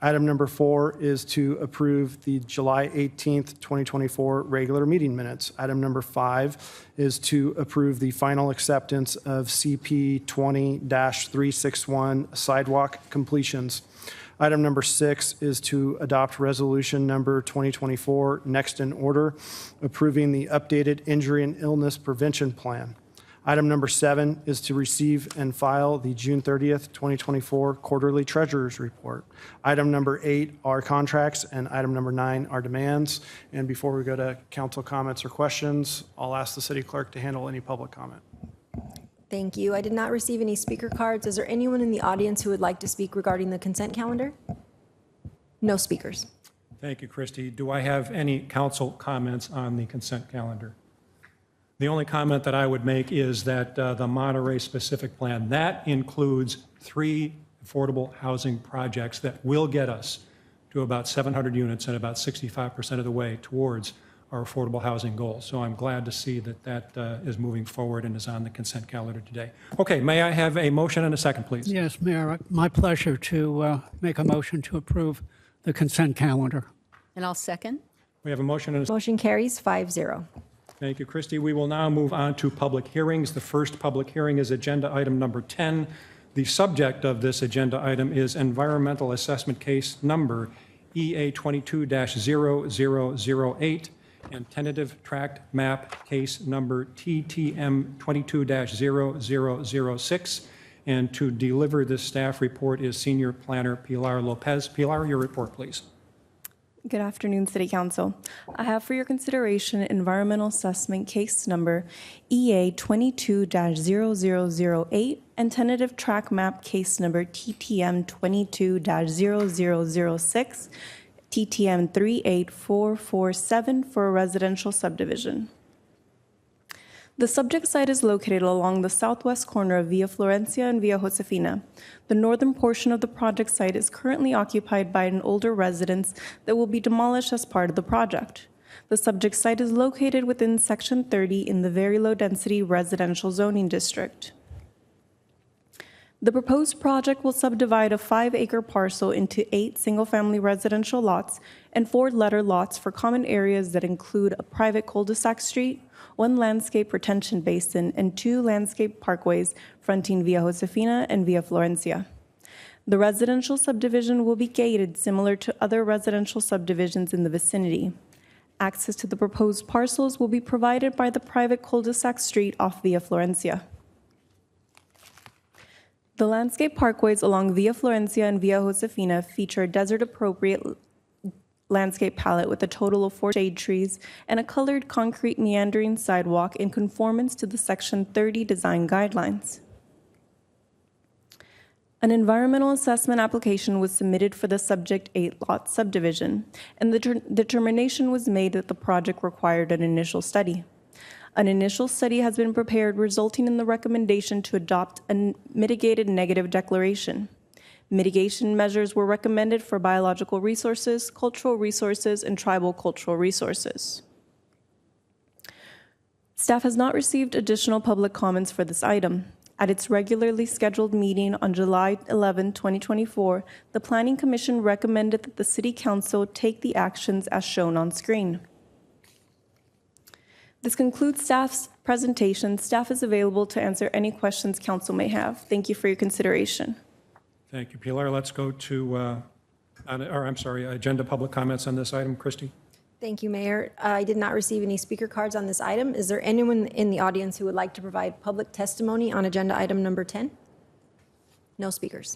Item number 4 is to approve the July 18th, 2024 regular meeting minutes. Item number 5 is to approve the final acceptance of CP 20-361 sidewalk completions. Item number 6 is to adopt resolution number 2024 next in order, approving the updated injury and illness prevention plan. Item number 7 is to receive and file the June 30th, 2024 quarterly treasurer's report. Item number 8 are contracts, and item number 9 are demands. And before we go to council comments or questions, I'll ask the city clerk to handle any public comment. Thank you. I did not receive any speaker cards. Is there anyone in the audience who would like to speak regarding the consent calendar? No speakers. Thank you, Christy. Do I have any council comments on the consent calendar? The only comment that I would make is that the Monterey specific plan, that includes 3 affordable housing projects that will get us to about 700 units and about 65% of the way towards our affordable housing goals. So I'm glad to see that that is moving forward and is on the consent calendar today. Okay, may I have a motion and a second, please? Yes, Mayor, my pleasure to make a motion to approve the consent calendar. And I'll second. We have a motion and a Motion carries 5-0. Thank you, Christy. We will now move on to public hearings. The first public hearing is agenda item number 10. The subject of this agenda item is environmental assessment case number EA 22-0008 and tentative tract map case number TTM 22-0006. And to deliver this staff report is Senior Planner Pilar Lopez. Pilar, your report, please. Good afternoon, City Council. I have for your consideration environmental assessment case number EA 22-0008 and tentative track map case number TTM 22-0006, TTM 38447 for a residential subdivision. The subject site is located along the southwest corner of Via Florencia and Via Josefina. The northern portion of the project site is currently occupied by an older residence that will be demolished as part of the project. The subject site is located within Section 30 in the very low-density residential zoning district. The proposed project will subdivide a 5-acre parcel into 8 single-family residential lots and 4 letter lots for common areas that include a private cul-de-sac street, 1 landscape retention basin, and 2 landscape parkways fronting Via Josefina and Via Florencia. The residential subdivision will be gated similar to other residential subdivisions in the vicinity. Access to the proposed parcels will be provided by the private cul-de-sac street off Via Florencia. The landscape parkways along Via Florencia and Via Josefina feature a desert-appropriate landscape palette with a total of 4 shade trees and a colored concrete meandering sidewalk in conformance to the Section 30 design guidelines. An environmental assessment application was submitted for the subject 8-lot subdivision, and the determination was made that the project required an initial study. An initial study has been prepared, resulting in the recommendation to adopt a mitigated negative declaration. Mitigation measures were recommended for biological resources, cultural resources, and tribal cultural resources. Staff has not received additional public comments for this item. At its regularly scheduled meeting on July 11, 2024, the Planning Commission recommended that the City Council take the actions as shown on screen. This concludes staff's presentation. Staff is available to answer any questions council may have. Thank you for your consideration. Thank you, Pilar. Let's go to, agenda public comments on this item. Christy? Thank you, Mayor. I did not receive any speaker cards on this item. Is there anyone in the audience who would like to provide public testimony on agenda item number 10? No speakers.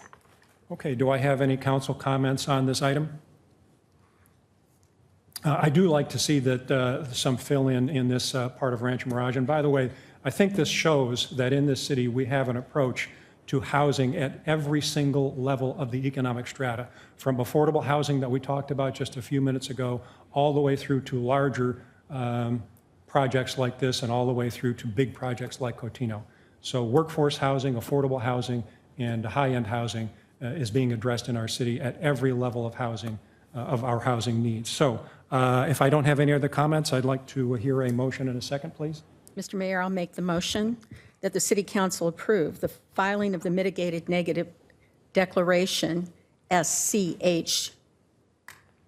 Okay, do I have any council comments on this item? I do like to see that some fill-in in this part of Rancho Mirage. And by the way, I think this shows that in this city we have an approach to housing at every single level of the economic strata, from affordable housing that we talked about just a few minutes ago, all the way through to larger projects like this, and all the way through to big projects like Cotino. So workforce housing, affordable housing, and high-end housing is being addressed in our city at every level of housing, of our housing needs. So if I don't have any other comments, I'd like to hear a motion and a second, please. Mr. Mayor, I'll make the motion that the City Council approve the filing of the mitigated negative declaration SCH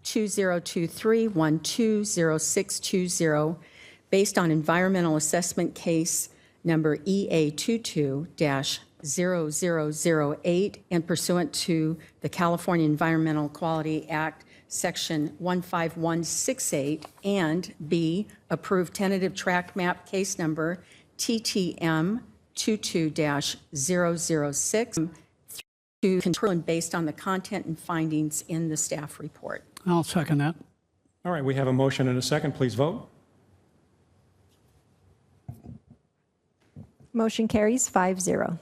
2023-120620, based on environmental assessment case number EA22-0008 and pursuant to the California Environmental Quality Act, Section 15168, and B, approve tentative tract map case number TTM 22-006 to control and based on the content and findings in the staff report. I'll second that. All right, we have a motion and a second. Please vote. Motion carries 5-0.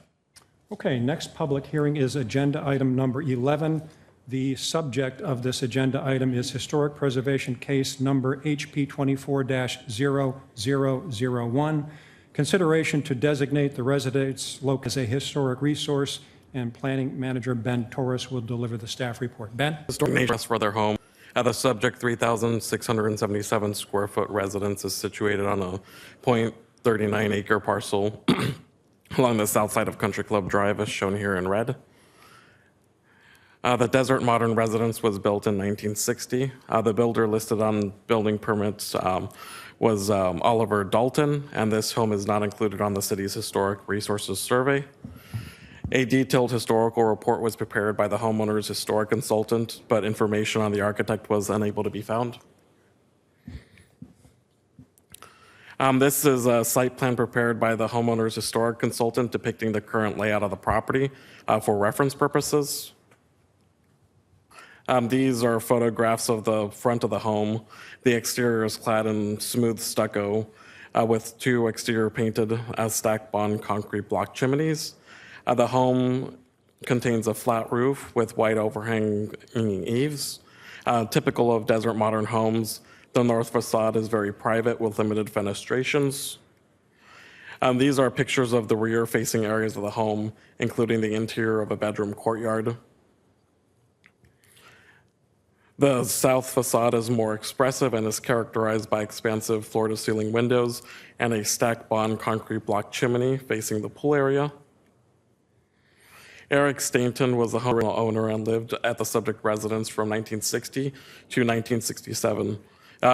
Okay, next public hearing is agenda item number 11. The subject of this agenda item is historic preservation case number HP 24-0001. Consideration to designate the residence located as a historic resource, and Planning Manager Ben Torres will deliver the staff report. Ben? Historic neighbors for their home. The subject 3,677 square foot residence is situated on a 0.39 acre parcel along the south side of Country Club Drive, as shown here in red. The Desert Modern residence was built in 1960. The builder listed on building permits was Oliver Dalton, and this home is not included on the city's Historic Resources Survey. A detailed historical report was prepared by the homeowner's historic consultant, but information on the architect was unable to be found. This is a site plan prepared by the homeowner's historic consultant depicting the current layout of the property for reference purposes. These are photographs of the front of the home. The exterior is clad in smooth stucco with two exterior painted stack bond concrete block chimneys. The home contains a flat roof with wide overhanging eaves. Typical of Desert Modern homes, the north facade is very private with limited fenestrations. These are pictures of the rear-facing areas of the home, including the interior of a bedroom courtyard. The south facade is more expressive and is characterized by expansive floor-to-ceiling windows and a stack bond concrete block chimney facing the pool area. Eric Stainton was the home owner and lived at the subject residence from 1960 to 1967.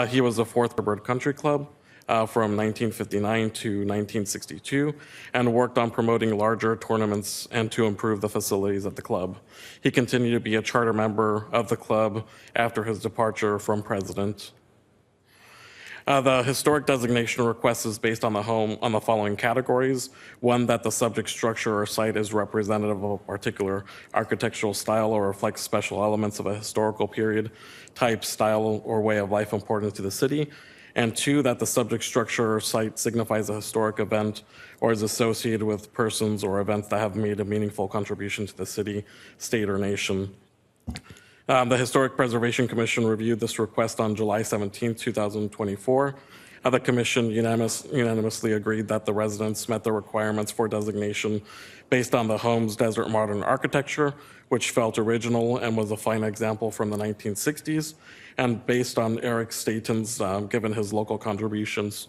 He was the fourth Bird Country Club from 1959 to 1962 and worked on promoting larger tournaments and to improve the facilities at the club. He continued to be a charter member of the club after his departure from president. The historic designation request is based on the home on the following categories. One, that the subject structure or site is representative of a particular architectural style or reflects special elements of a historical period, type, style, or way of life important to the city. And two, that the subject structure or site signifies a historic event or is associated with persons or events that have made a meaningful contribution to the city, state, or nation. The Historic Preservation Commission reviewed this request on July 17, 2024. The commission unanimously agreed that the residence met the requirements for designation based on the home's Desert Modern architecture, which felt original and was a fine example from the 1960s, and based on Eric Stainton's, given his local contributions.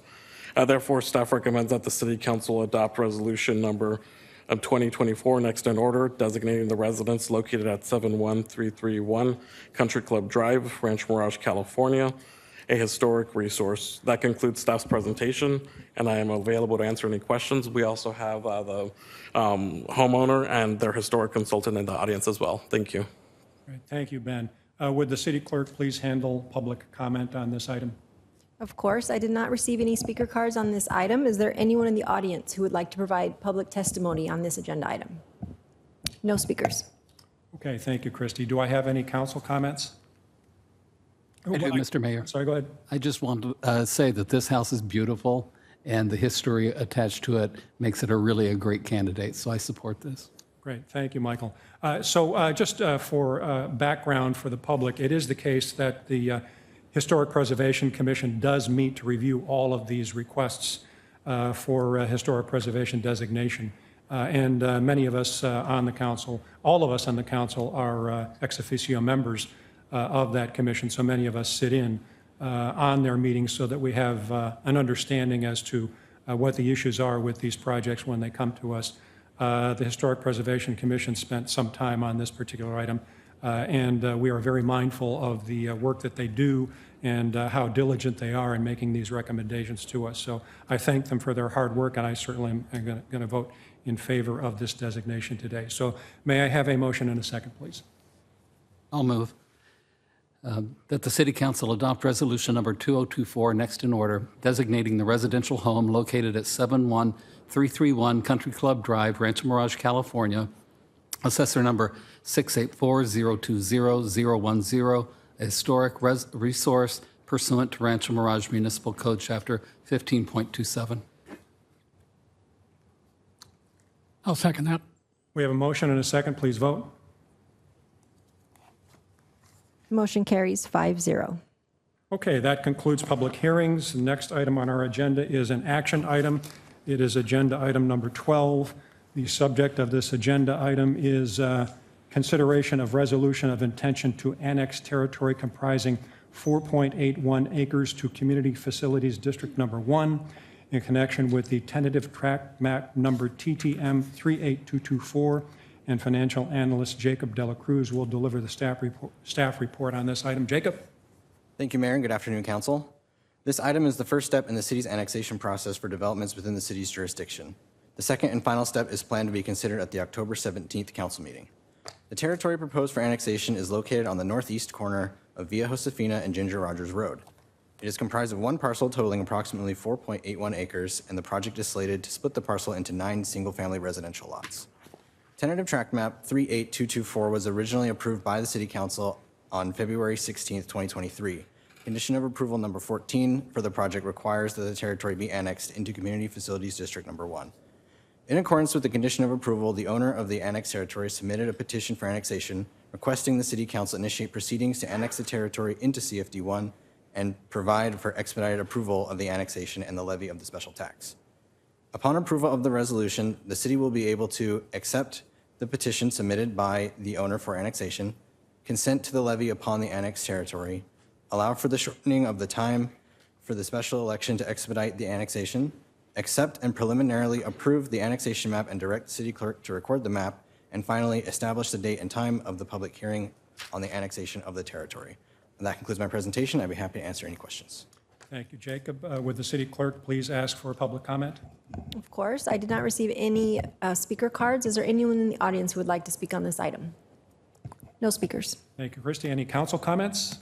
Therefore, staff recommends that the City Council adopt resolution number 2024 next in order, designating the residence located at 71331 Country Club Drive, Rancho Mirage, California, a historic resource. That concludes staff's presentation, and I am available to answer any questions. We also have the homeowner and their historic consultant in the audience as well. Thank you. Great. Thank you, Ben. Would the city clerk please handle public comment on this item? Of course, I did not receive any speaker cards on this item. Is there anyone in the audience who would like to provide public testimony on this agenda item? No speakers. Okay, thank you, Christy. Do I have any council comments? I do, Mr. Mayor. Sorry, go ahead. I just want to say that this house is beautiful, and the history attached to it makes it a great candidate, so I support this. Great, thank you, Michael. Just for background for the public, it is the case that the Historic Preservation Commission does meet to review all of these requests for historic preservation designation. And many of us on the council, all of us on the council are ex officio members of that commission, so many of us sit in on their meetings so that we have an understanding as to what the issues are with these projects when they come to us. The Historic Preservation Commission spent some time on this particular item and we are very mindful of the work that they do and how diligent they are in making these recommendations to us. So I thank them for their hard work, and I certainly am going to vote in favor of this designation today. So may I have a motion and a second, please? I'll move that the City Council adopt Resolution Number 2024, next in order, designating the residential home located at 71331 Country Club Drive, Rancho Mirage, California, Assessor Number 684-020-010, a historic resource pursuant to Rancho Mirage Municipal Code, Chapter 15.27. I'll second that. We have a motion and a second. Please vote. Motion carries 5-0. Okay, that concludes public hearings. The next item on our agenda is an action item. It is agenda item number 12. The subject of this agenda item is consideration of resolution of intention to annex territory comprising 4.81 acres to Community Facilities District Number 1 in connection with the tentative tract map number TTM 38224, and financial analyst Jacob Dela Cruz will deliver the staff report on this item. Jacob? Thank you, Mayor, and good afternoon, Council. This item is the first step in the city's annexation process for developments within the city's jurisdiction. The second and final step is planned to be considered at the October 17th council meeting. The territory proposed for annexation is located on the northeast corner of Via Josefina and Ginger Rogers Road. It is comprised of one parcel totaling approximately 4.81 acres, and the project is slated to split the parcel into 9 single-family residential lots. Tentative tract map 38224 was originally approved by the City Council on February 16, 2023. Condition of approval number 14 for the project requires that the territory be annexed into Community Facilities District Number 1. In accordance with the condition of approval, the owner of the annexed territory submitted a petition for annexation requesting the City Council initiate proceedings to annex the territory into CFD1 and provide for expedited approval of the annexation and the levy of the special tax. Upon approval of the resolution, the city will be able to accept the petition submitted by the owner for annexation, consent to the levy upon the annexed territory, allow for the shortening of the time for the special election to expedite the annexation, accept and preliminarily approve the annexation map and direct the city clerk to record the map, and finally establish the date and time of the public hearing on the annexation of the territory. And that concludes my presentation. I'd be happy to answer any questions. Thank you, Jacob. Would the city clerk please ask for a public comment? Of course, I did not receive any speaker cards. Is there anyone in the audience who would like to speak on this item? No speakers. Thank you, Christy. Any council comments?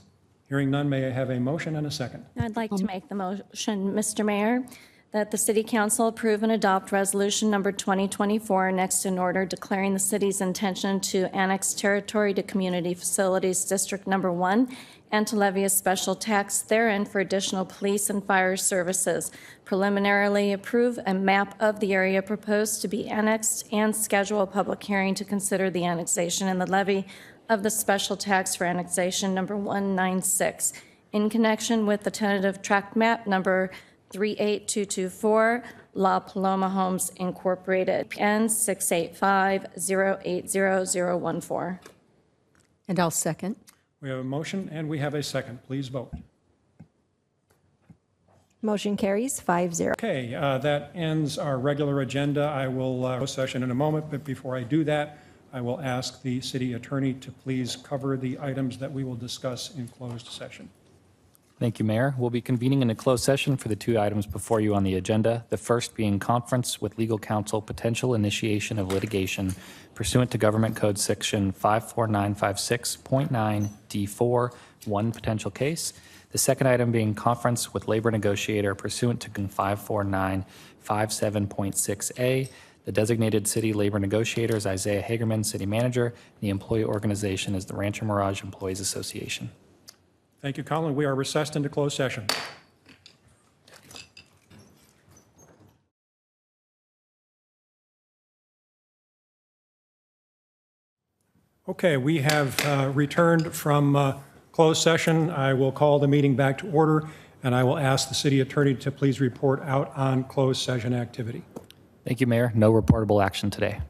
Hearing none, may I have a motion and a second? I'd like to make the motion, Mr. Mayor, that the City Council approve and adopt Resolution Number 2024, next in order, declaring the city's intention to annex territory to Community Facilities District Number 1 and to levy a special tax therein for additional police and fire services, preliminarily approve a map of the area proposed to be annexed, and schedule a public hearing to consider the annexation and the levy of the special tax for annexation number 196 in connection with the tentative tract map number 38224, La Paloma Homes Incorporated, N 685-080-014. And I'll second. We have a motion and we have a second. Please vote. Motion carries 5-0. Okay, that ends our regular agenda. I will close session in a moment, but before I do that, I will ask the city attorney to please cover the items that we will discuss in closed session. Thank you, Mayor. We'll be convening in a closed session for the 2 items before you on the agenda. The first being conference with legal counsel, potential initiation of litigation pursuant to Government Code Section 54956.9 D4, 1 potential case. The second item being conference with labor negotiator pursuant to 54957.6A. The designated city labor negotiator is Isaiah Hagerman, city manager. The employee organization is the Rancho Mirage Employees Association. Thank you, Colin. We are recessed into closed session. Okay, we have returned from closed session. I will call the meeting back to order, and I will ask the city attorney to please report out on closed session activity. Thank you, Mayor. No reportable action today.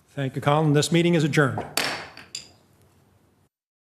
Thank you, Colin. This meeting is adjourned.